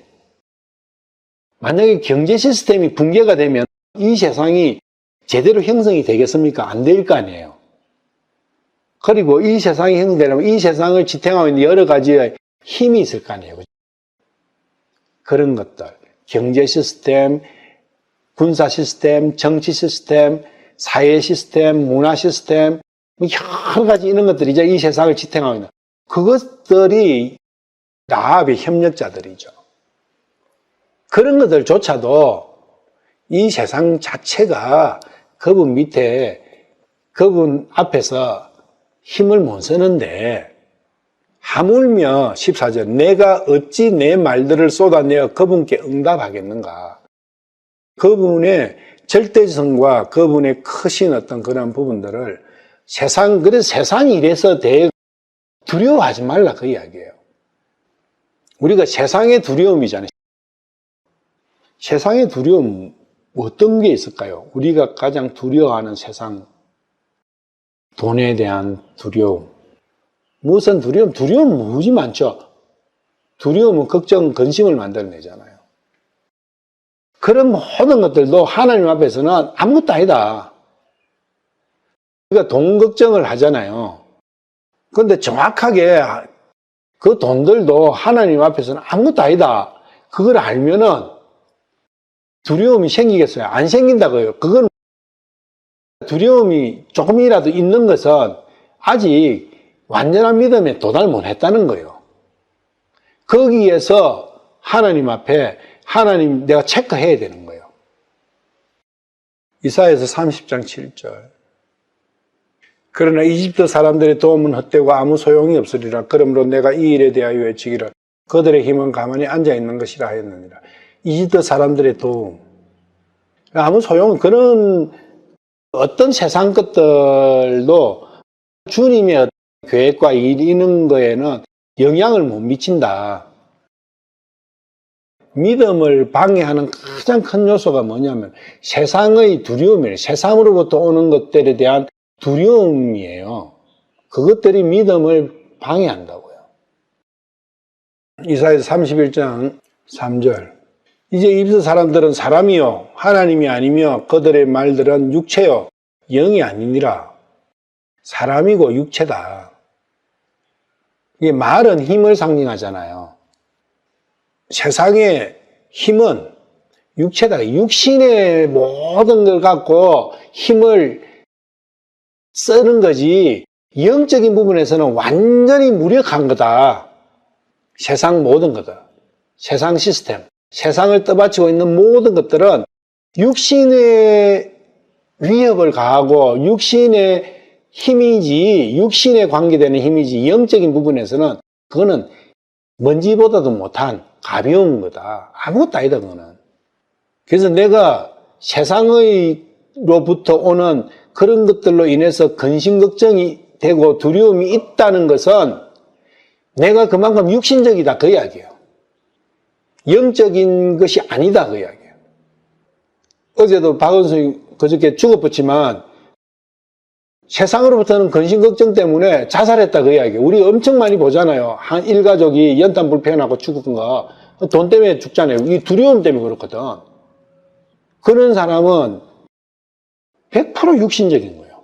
Speaker 1: 만약에 경제 시스템이 붕괴가 되면 이 세상이 제대로 형성이 되겠습니까? 안 될 거 아니에요. 그리고 이 세상이 형성되려면 이 세상을 지탱하고 있는 여러 가지의 힘이 있을 거 아니에요. 그런 것들. 경제 시스템, 군사 시스템, 정치 시스템, 사회 시스템, 문화 시스템, 여러 가지 이런 것들이 이제 이 세상을 지탱하고 있는, 그것들이 라합의 협력자들이죠. 그런 것들조차도 이 세상 자체가 그분 밑에, 그분 앞에서 힘을 못 쓰는데, 하물며 14절, 내가 어찌 내 말들을 쏟아내어 그분께 응답하겠는가. 그분의 절대성과 그분의 크신 어떤 그런 부분들을 그래서 세상이 이래서 두려워하지 말라 그 이야기예요. 우리가 세상의 두려움이잖아요. 세상의 두려움, 어떤 게 있을까요? 우리가 가장 두려워하는 세상, 돈에 대한 두려움. 무슨 두려움? 두려움은 무지 많죠. 두려움은 걱정, 근심을 만들어내잖아요. 그런 모든 것들도 하나님 앞에서는 아무것도 아니다. 우리가 돈 걱정을 하잖아요. 그런데 정확하게 그 돈들도 하나님 앞에서는 아무것도 아니다. 그걸 알면은 두려움이 생기겠어요? 안 생긴다고요. 그건 두려움이 조금이라도 있는 것은 아직 완전한 믿음에 도달 못했다는 거예요. 거기에서 하나님 앞에 하나님 내가 체크해야 되는 거예요. 이사야서 30장 7절. 그러나 이집트 사람들의 도움은 헛되고 아무 소용이 없으리라. 그러므로 내가 이 일에 대하여 외치기를 그들의 힘은 가만히 앉아있는 것이라 하였느니라. 이집트 사람들의 도움. 아무 소용은, 그런 어떤 세상 것들도 주님의 계획과 이르는 거에는 영향을 못 미친다. 믿음을 방해하는 가장 큰 요소가 뭐냐면 세상의 두려움이에요. 세상으로부터 오는 것들에 대한 두려움이에요. 그것들이 믿음을 방해한다고요. 이사야서 31장 3절. 이제 이집트 사람들은 사람이요 하나님이 아니며 그들의 말들은 육체요 영이 아니니라. 사람이고 육체다. 이게 말은 힘을 상징하잖아요. 세상의 힘은 육체다. 육신의 모든 걸 갖고 힘을 쓰는 거지, 영적인 부분에서는 완전히 무력한 거다. 세상 모든 것들, 세상 시스템, 세상을 떠받치고 있는 모든 것들은 육신의 위협을 가하고 육신의 힘이지, 육신에 관계되는 힘이지, 영적인 부분에서는 그거는 먼지보다도 못한 가벼운 거다. 아무것도 아니다, 그거는. 그래서 내가 세상으로부터 오는 그런 것들로 인해서 근심 걱정이 되고 두려움이 있다는 것은 내가 그만큼 육신적이다, 그 이야기예요. 영적인 것이 아니다, 그 이야기예요. 어제도 박원순이 그저께 죽어봤지만 세상으로부터는 근심 걱정 때문에 자살했다, 그 이야기예요. 우리 엄청 많이 보잖아요. 한 일가족이 연탄 불편하고 죽은 거. 돈 때문에 죽잖아요. 이 두려움 때문에 그렇거든. 그런 사람은 100% 육신적인 거예요.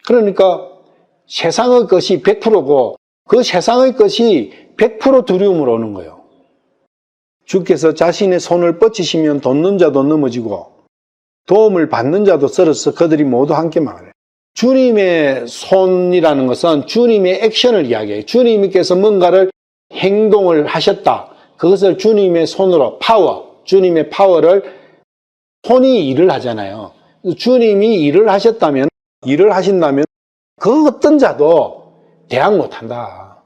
Speaker 1: 그러니까 세상의 것이 100%고 그 세상의 것이 100% 두려움으로 오는 거예요. 주께서 자신의 손을 뻗치시면 돋는 자도 넘어지고 도움을 받는 자도 쓰러서 그들이 모두 함께 망하네. 주님의 손이라는 것은 주님의 액션을 이야기해요. 주님께서 뭔가를 행동을 하셨다. 그것을 주님의 손으로 주님의 파워를 손이 일을 하잖아요. 주님이 일을 하신다면 그 어떤 자도 대항 못한다.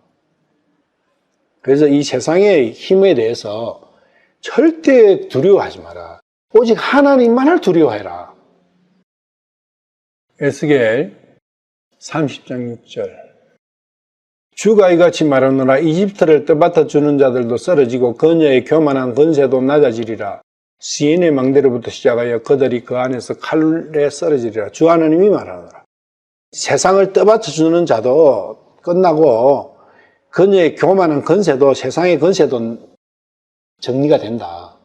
Speaker 1: 그래서 이 세상의 힘에 대해서 절대 두려워하지 마라. 오직 하나님만을 두려워해라. 에스겔 30장 6절. 주가 이같이 말하노라. 이집트를 떠맡아 주는 자들도 쓰러지고 그녀의 교만한 권세도 낮아지리라. 시인의 망대로부터 시작하여 그들이 그 안에서 칼에 쓰러지리라. 주 하나님이 말하노라. 세상을 떠받쳐 주는 자도 끝나고 그녀의 교만한 권세도, 세상의 권세도 정리가 된다.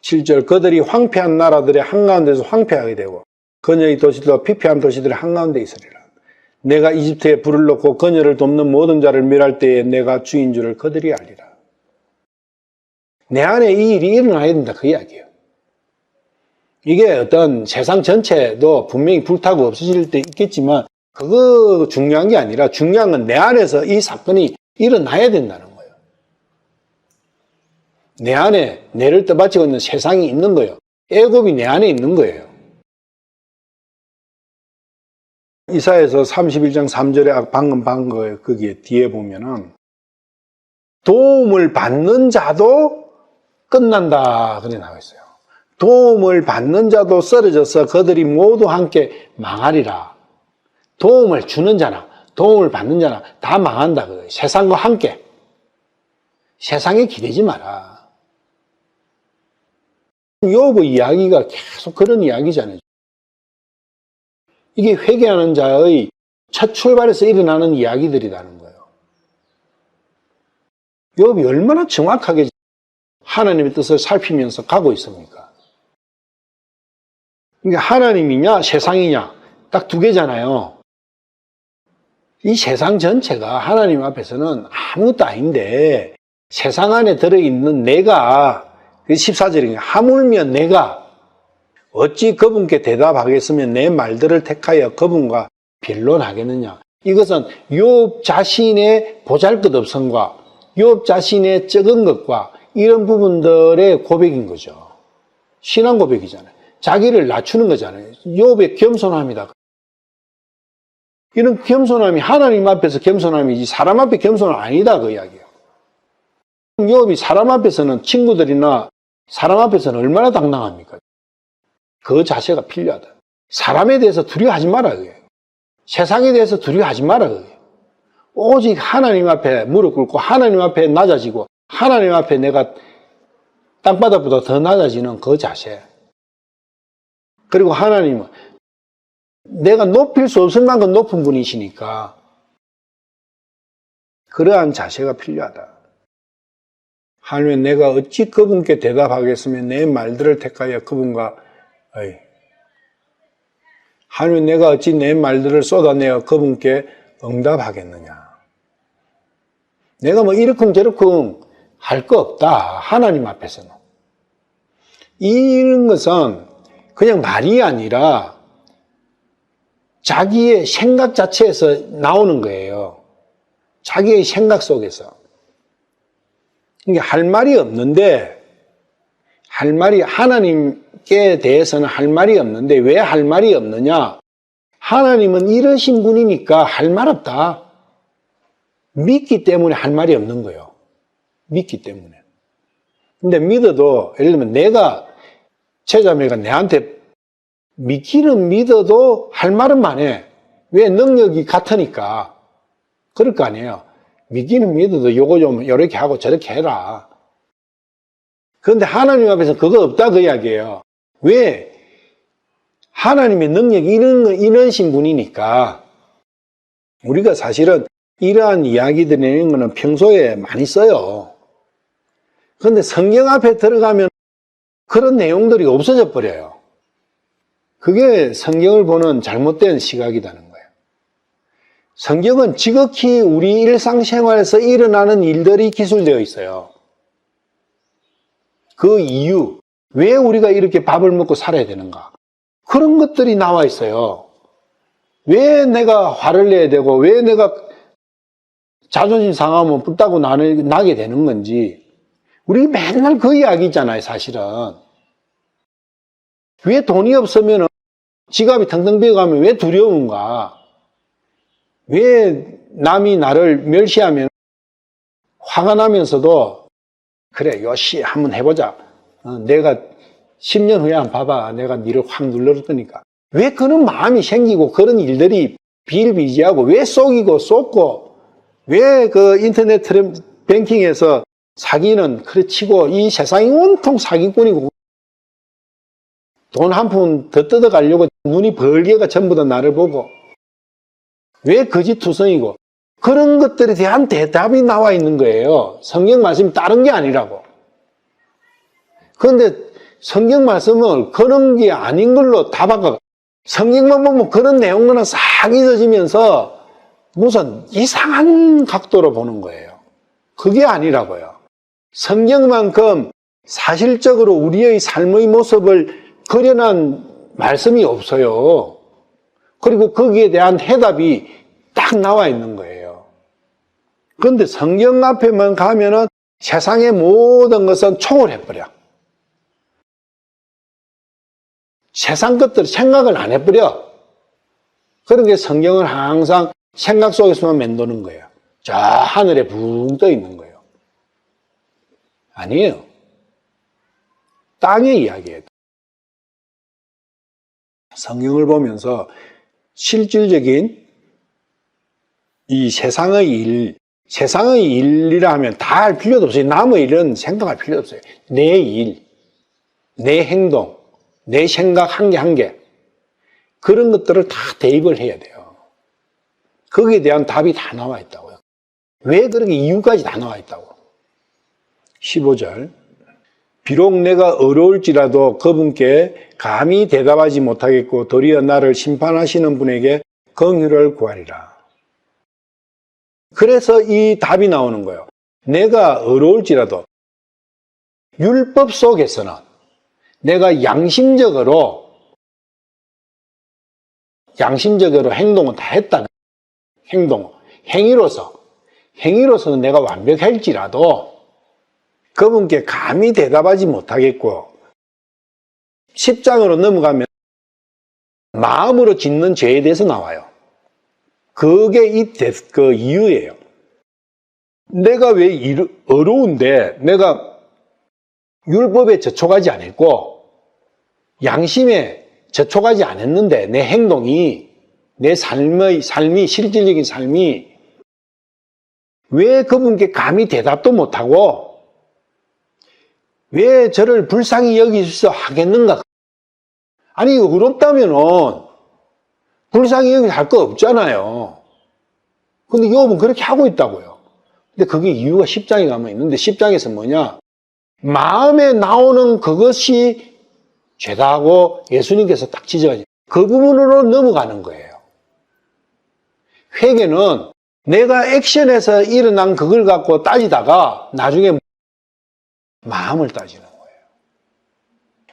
Speaker 1: 7절 그들이 황폐한 나라들의 한가운데서 황폐하게 되고 그녀의 도시들과 피폐한 도시들의 한가운데 있으리라. 내가 이집트에 불을 넣고 그녀를 돕는 모든 자를 멸할 때에 내가 주인 줄을 그들이 알리라. 내 안에 이 일이 일어나야 된다, 그 이야기예요. 이게 어떤 세상 전체도 분명히 불타고 없어질 때 있겠지만 그거 중요한 게 아니라 중요한 건 내 안에서 이 사건이 일어나야 된다는 거예요. 내 안에 내를 떠받치고 있는 세상이 있는 거예요. 애굽이 내 안에 있는 거예요. 이사야서 31장 3절에 방금 본 거예요. 거기에 뒤에 보면은 도움을 받는 자도 끝난다 그래 나와 있어요. 도움을 받는 자도 쓰러져서 그들이 모두 함께 망하리라. 도움을 주는 자나 도움을 받는 자나 다 망한다 그거예요. 세상과 함께. 세상에 기대지 마라. 욥의 이야기가 계속 그런 이야기잖아요. 이게 회개하는 자의 첫 출발에서 일어나는 이야기들이라는 거예요. 욥이 얼마나 정확하게 하나님의 뜻을 살피면서 가고 있습니까? 그러니까 하나님이냐 세상이냐 딱 두 개잖아요. 이 세상 전체가 하나님 앞에서는 아무것도 아닌데 세상 안에 들어있는 내가 14절에 하물며 내가 어찌 그분께 대답하겠으면 내 말들을 택하여 그분과 변론하겠느냐. 이것은 욥 자신의 보잘것없음과 욥 자신의 적은 것과 이런 부분들의 고백인 거죠. 신앙 고백이잖아요. 자기를 낮추는 거잖아요. 욥의 겸손함이다. 이런 겸손함이 하나님 앞에서 겸손함이지 사람 앞에 겸손은 아니다 그 이야기예요. 욥이 사람 앞에서는 친구들이나 사람 앞에서는 얼마나 당당합니까? 그 자세가 필요하다. 사람에 대해서 두려워하지 마라 그게. 세상에 대해서 두려워하지 마라 그게. 오직 하나님 앞에 무릎 꿇고 하나님 앞에 낮아지고 하나님 앞에 내가 땅바닥보다 더 낮아지는 그 자세. 그리고 하나님은 내가 높일 수 없을 만큼 높은 분이시니까 그러한 자세가 필요하다. 하나님 내가 어찌 그분께 대답하겠으면 내 말들을 택하여 그분과 하나님 내가 어찌 내 말들을 쏟아내어 그분께 응답하겠느냐. 내가 뭐 이러쿵저러쿵 할 거 없다. 하나님 앞에서는. 이런 것은 그냥 말이 아니라 자기의 생각 자체에서 나오는 거예요. 자기의 생각 속에서. 그러니까 할 말이 없는데 하나님께 대해서는 할 말이 없는데 왜 할 말이 없느냐? 하나님은 이러신 분이니까 할 말 없다. 믿기 때문에 할 말이 없는 거예요. 믿기 때문에. 근데 믿어도 예를 들면 내가 제자매가 내한테 믿기는 믿어도 할 말은 많해. 왜? 능력이 같으니까. 그럴 거 아니에요. 믿기는 믿어도 요거 좀 이렇게 하고 저렇게 해라. 그런데 하나님 앞에서 그거 없다 그 이야기예요. 왜? 하나님의 능력이 이런 분이니까. 우리가 사실은 이러한 이야기들이라는 거는 평소에 많이 써요. 그런데 성경 앞에 들어가면 그런 내용들이 없어져 버려요. 그게 성경을 보는 잘못된 시각이라는 거예요. 성경은 지극히 우리 일상생활에서 일어나는 일들이 기술되어 있어요. 그 이유, 왜 우리가 이렇게 밥을 먹고 살아야 되는가? 그런 것들이 나와 있어요. 왜 내가 화를 내야 되고, 왜 내가 자존심 상하면 붓다고 나게 되는 건지. 우리 맨날 그 이야기 있잖아요, 사실은. 왜 돈이 없으면 지갑이 텅텅 비어가면 왜 두려운가? 왜 남이 나를 멸시하면 화가 나면서도 그래, 요시 한번 해보자. 내가 10년 후에 한번 봐봐. 내가 니를 확 눌러줄 거니까. 왜 그런 마음이 생기고 그런 일들이 비일비재하고 왜 속이고 쏟고 왜 그 인터넷 뱅킹에서 사기는 그래 치고 이 세상이 온통 사기꾼이고 돈 한 푼 더 뜯어가려고 눈이 벌게가 전부 다 나를 보고 왜 거짓투성이고 그런 것들에 대한 대답이 나와 있는 거예요. 성경 말씀이 다른 게 아니라고. 그런데 성경 말씀을 그런 게 아닌 걸로 다 바꿔. 성경만 보면 그런 내용들은 싹 잊어지면서 무슨 이상한 각도로 보는 거예요. 그게 아니라고요. 성경만큼 사실적으로 우리의 삶의 모습을 그려낸 말씀이 없어요. 그리고 거기에 대한 해답이 딱 나와 있는 거예요. 그런데 성경 앞에만 가면은 세상의 모든 것은 초월해버려. 세상 것들 생각을 안 해버려. 그런 게 성경은 항상 생각 속에서만 맴도는 거예요. 저 하늘에 붕 떠 있는 거예요. 아니에요. 땅의 이야기예요. 성경을 보면서 실질적인 이 세상의 일이라 하면 다 할 필요도 없어요. 남의 일은 생각할 필요도 없어요. 내 일, 내 행동, 내 생각 한 개 한 개. 그런 것들을 다 대입을 해야 돼요. 거기에 대한 답이 다 나와 있다고요. 왜 그렇게 이유까지 다 나와 있다고. 15절. 비록 내가 어려울지라도 그분께 감히 대답하지 못하겠고 도리어 나를 심판하시는 분에게 긍휼을 구하리라. 그래서 이 답이 나오는 거예요. 내가 어려울지라도 율법 속에서는 내가 양심적으로 행동을 다 했다는 행위로서는 내가 완벽할지라도 그분께 감히 대답하지 못하겠고 10장으로 넘어가면 마음으로 짓는 죄에 대해서 나와요. 그게 그 이유예요. 내가 왜 어려운데 내가 율법에 저촉하지 않았고 양심에 저촉하지 않았는데 내 행동이 내 삶이 실질적인 삶이 왜 그분께 감히 대답도 못하고 왜 저를 불쌍히 여기서 하겠는가? 아니 어렵다면은 불쌍히 여기서 할 거 없잖아요. 근데 욥은 그렇게 하고 있다고요. 근데 그게 이유가 10장에 가면 있는데 10장에서 뭐냐? 마음에 나오는 그것이 죄다하고 예수님께서 딱 지적하지. 그 부분으로 넘어가는 거예요. 회개는 내가 액션에서 일어난 그걸 갖고 따지다가 나중에 마음을 따지는 거예요.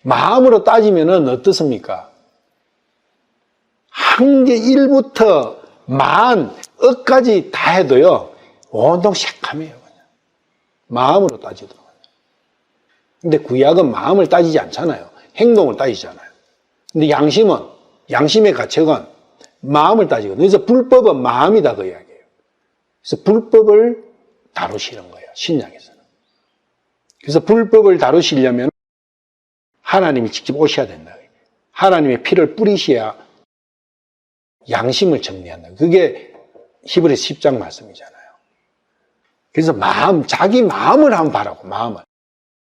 Speaker 1: 마음으로 따지면은 어떻습니까? 한 개 1부터 만, 억까지 다 해도요, 온통 새카매요, 그냥. 마음으로 따지더라고요. 근데 구약은 마음을 따지지 않잖아요. 행동을 따지잖아요. 근데 양심의 가책은 마음을 따지거든요. 그래서 불법은 마음이다, 그 이야기예요. 그래서 불법을 다루시는 거예요, 신약에서는. 그래서 불법을 다루시려면 하나님이 직접 오셔야 된다. 하나님의 피를 뿌리셔야 양심을 정리한다. 그게 히브리서 10장 말씀이잖아요. 그래서 자기 마음을 한번 봐라고, 마음을.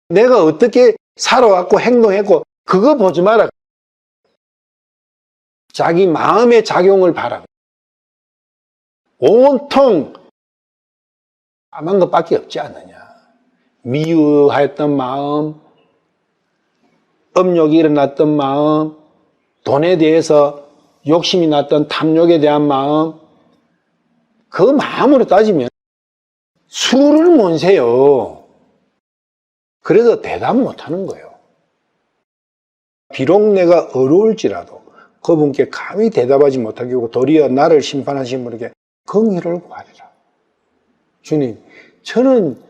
Speaker 1: 내가 어떻게 살아왔고 행동했고 그거 보지 마라. 자기 마음의 작용을 봐라. 온통 암한 것밖에 없지 않느냐. 미워했던 마음, 업욕이 일어났던 마음, 돈에 대해서 욕심이 났던 탐욕에 대한 마음, 그 마음으로 따지면 수를 못 세요. 그래서 대답 못하는 거예요. 비록 내가 어려울지라도 그분께 감히 대답하지 못하겠고 도리어 나를 심판하신 분에게 긍휼을 구하리라. 주님, 저는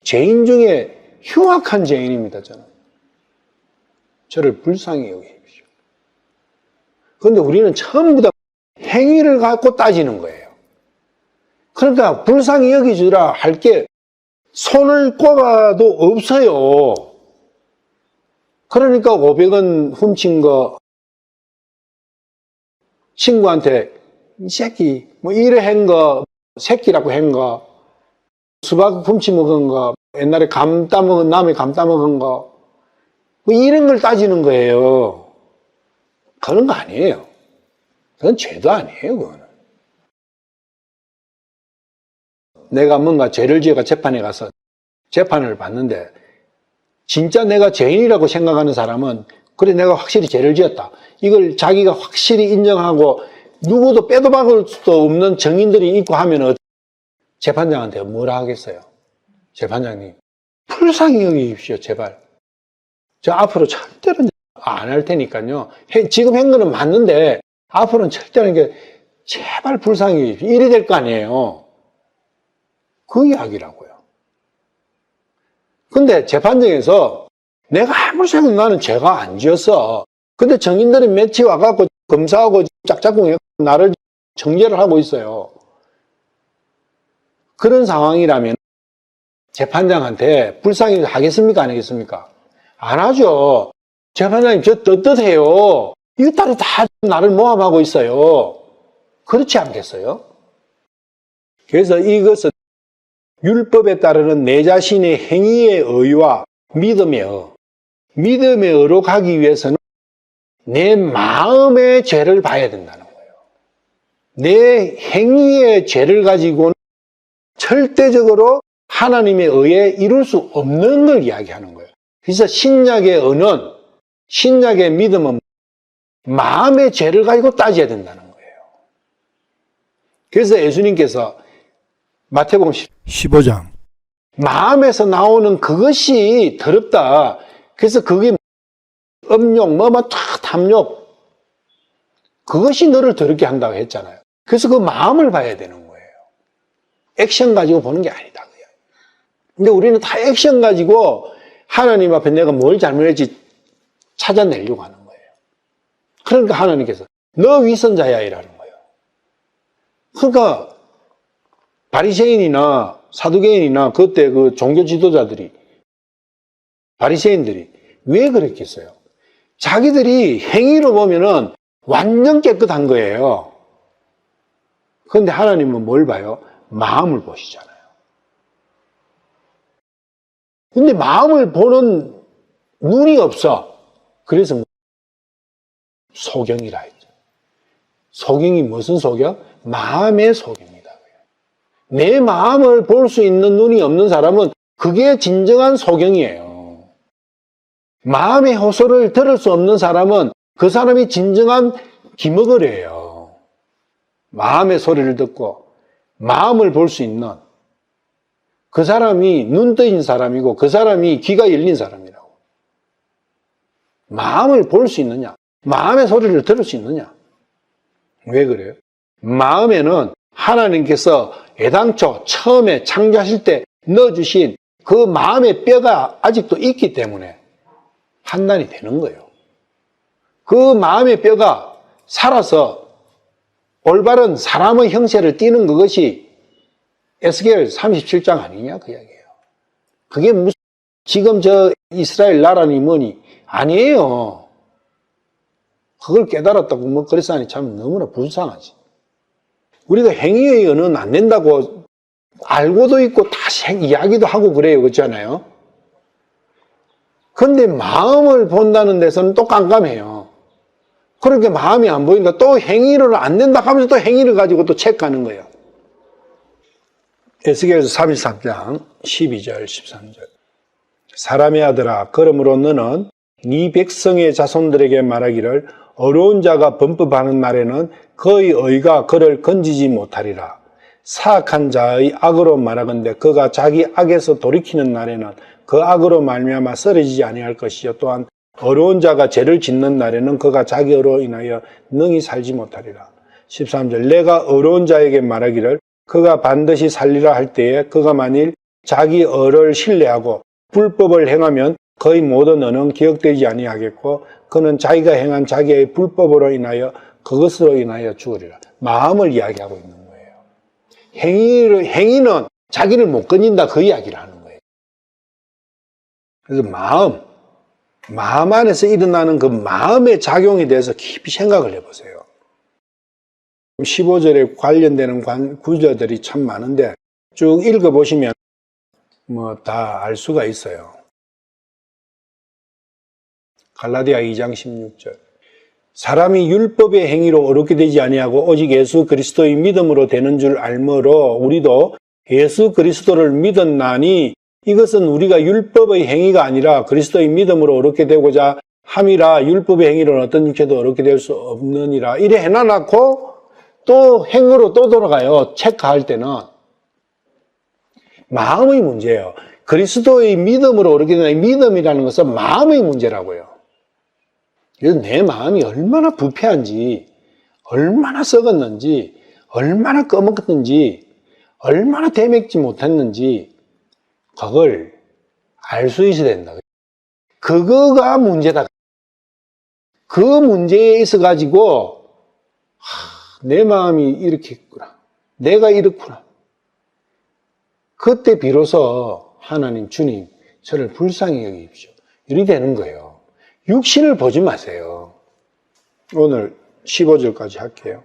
Speaker 1: 죄인 중에 흉악한 죄인입니다. 저를 불쌍히 여기십시오. 그런데 우리는 전부 다 행위를 갖고 따지는 거예요. 그러니까 불쌍히 여기주라 할 게 손을 꼽아도 없어요. 그러니까 500원 훔친 거 친구한테 이 새끼 뭐 이래 한 거 새끼라고 한 거, 수박 훔치 먹은 거, 옛날에 감 따먹은, 남의 감 따먹은 거, 뭐 이런 걸 따지는 거예요. 그런 거 아니에요. 그건 죄도 아니에요, 그거는. 내가 뭔가 죄를 지어가 재판에 가서 재판을 받는데, 진짜 내가 죄인이라고 생각하는 사람은, 그래, 내가 확실히 죄를 지었다. 이걸 자기가 확실히 인정하고, 누구도 빼도 박을 수도 없는 정인들이 있고 하면, 재판장한테 뭐라 하겠어요? 재판장님, 불쌍히 여기십시오, 제발. 저 앞으로 절대로 안 할 테니까요. 지금 한 거는 맞는데, 앞으로는 절대로 이게, 제발 불쌍히 여기십시오. 이래 될 거 아니에요. 그 이야기라고요. 근데 재판정에서 내가 아무리 생각해도 나는 죄가 안 지었어. 근데 정인들이 며칠 와갖고 검사하고 짝짝꿍 해서 나를 정죄를 하고 있어요. 그런 상황이라면 재판장한테 불쌍히 하겠습니까? 안 하겠습니까? 안 하죠. 재판장님, 저 떳떳해요. 이것들이 다 나를 모함하고 있어요. 그렇지 않겠어요? 그래서 이것은 율법에 따르는 내 자신의 행위의 의와 믿음의 의로 가기 위해서는 내 마음의 죄를 봐야 된다는 거예요. 내 행위의 죄를 가지고는 절대적으로 하나님의 의에 이룰 수 없는 걸 이야기하는 거예요. 그래서 신약의 의는, 신약의 믿음은 마음의 죄를 가지고 따져야 된다는 거예요. 그래서 예수님께서 마태복음 15장 마음에서 나오는 그것이 더럽다. 그래서 그게 음욕, 탐욕, 그것이 너를 더럽게 한다고 했잖아요. 그래서 그 마음을 봐야 되는 거예요. 액션 가지고 보는 게 아니다. 근데 우리는 다 액션 가지고 하나님 앞에 내가 뭘 잘못했지 찾아내려고 하는 거예요. 그러니까 하나님께서 너 위선자야 이라는 거예요. 그러니까 바리새인이나 사두개인이나 그때 그 종교 지도자들이, 바리새인들이 왜 그랬겠어요? 자기들이 행위로 보면은 완전 깨끗한 거예요. 그런데 하나님은 뭘 봐요? 마음을 보시잖아요. 근데 마음을 보는 눈이 없어. 그래서 소경이라 했죠. 소경이 무슨 소경? 마음의 소경이다. 내 마음을 볼 수 있는 눈이 없는 사람은 그게 진정한 소경이에요. 마음의 호소를 들을 수 없는 사람은 그 사람이 진정한 기머거리예요. 마음의 소리를 듣고 마음을 볼 수 있는 그 사람이 눈 뜨인 사람이고 그 사람이 귀가 열린 사람이라고. 마음을 볼 수 있느냐? 마음의 소리를 들을 수 있느냐? 왜 그래요? 마음에는 하나님께서 애당초 처음에 창조하실 때 넣어주신 그 마음의 뼈가 아직도 있기 때문에 판단이 되는 거예요. 그 마음의 뼈가 살아서 올바른 사람의 형체를 띠는 그것이 에스겔 37장 아니냐 그 이야기예요. 그게 무슨 지금 저 이스라엘 나라니 뭐니 아니에요. 그걸 깨달았다고 뭐 그래서 하니 참 너무나 불쌍하지. 우리가 행위의 의는 안 된다고 알고도 있고 다 이야기도 하고 그래요. 그렇잖아요. 그런데 마음을 본다는 데서는 또 깜깜해요. 그렇게 마음이 안 보이니까 또 행위를 안 된다 하면서 또 행위를 가지고 또 체크하는 거예요. 에스겔서 33장 12절 13절 사람의 아들아 그러므로 너는 네 백성의 자손들에게 말하기를 어려운 자가 범법하는 날에는 그의 의가 그를 건지지 못하리라. 사악한 자의 악으로 말하건대 그가 자기 악에서 돌이키는 날에는 그 악으로 말미암아 쓰러지지 아니할 것이요 또한 어려운 자가 죄를 짓는 날에는 그가 자기 의로 인하여 능히 살지 못하리라. 13절 내가 어려운 자에게 말하기를 그가 반드시 살리라 할 때에 그가 만일 자기 의를 신뢰하고 불법을 행하면 그의 모든 의는 기억되지 아니하겠고 그는 자기가 행한 자기의 불법으로 인하여 그것으로 인하여 죽으리라. 마음을 이야기하고 있는 거예요. 행위는 자기를 못 건진다 그 이야기를 하는 거예요. 그래서 마음 안에서 일어나는 그 마음의 작용에 대해서 깊이 생각을 해보세요. 15절에 관련되는 구절들이 참 많은데 쭉 읽어보시면 뭐 다 알 수가 있어요. 갈라디아 2장 16절. 사람이 율법의 행위로 어렵게 되지 아니하고 오직 예수 그리스도의 믿음으로 되는 줄 알므로 우리도 예수 그리스도를 믿었나니 이것은 우리가 율법의 행위가 아니라 그리스도의 믿음으로 어렵게 되고자 함이라. 율법의 행위로는 어떤 육체도 어렵게 될 수 없느니라. 이래 해놔놓고 또 행으로 또 돌아가요. 체크할 때는. 마음의 문제예요. 그리스도의 믿음으로 어렵게 되는 믿음이라는 것은 마음의 문제라고요. 그래서 내 마음이 얼마나 부패한지, 얼마나 썩었는지, 얼마나 꺼먹었는지, 얼마나 대맥지 못했는지 그걸 알 수 있어야 된다. 그거가 문제다. 그 문제에 있어가지고 내 마음이 이렇게 있구나. 내가 이렇구나. 그때 비로소 하나님, 주님, 저를 불쌍히 여기십시오. 이렇게 되는 거예요. 육신을 보지 마세요. 오늘 15절까지 할게요.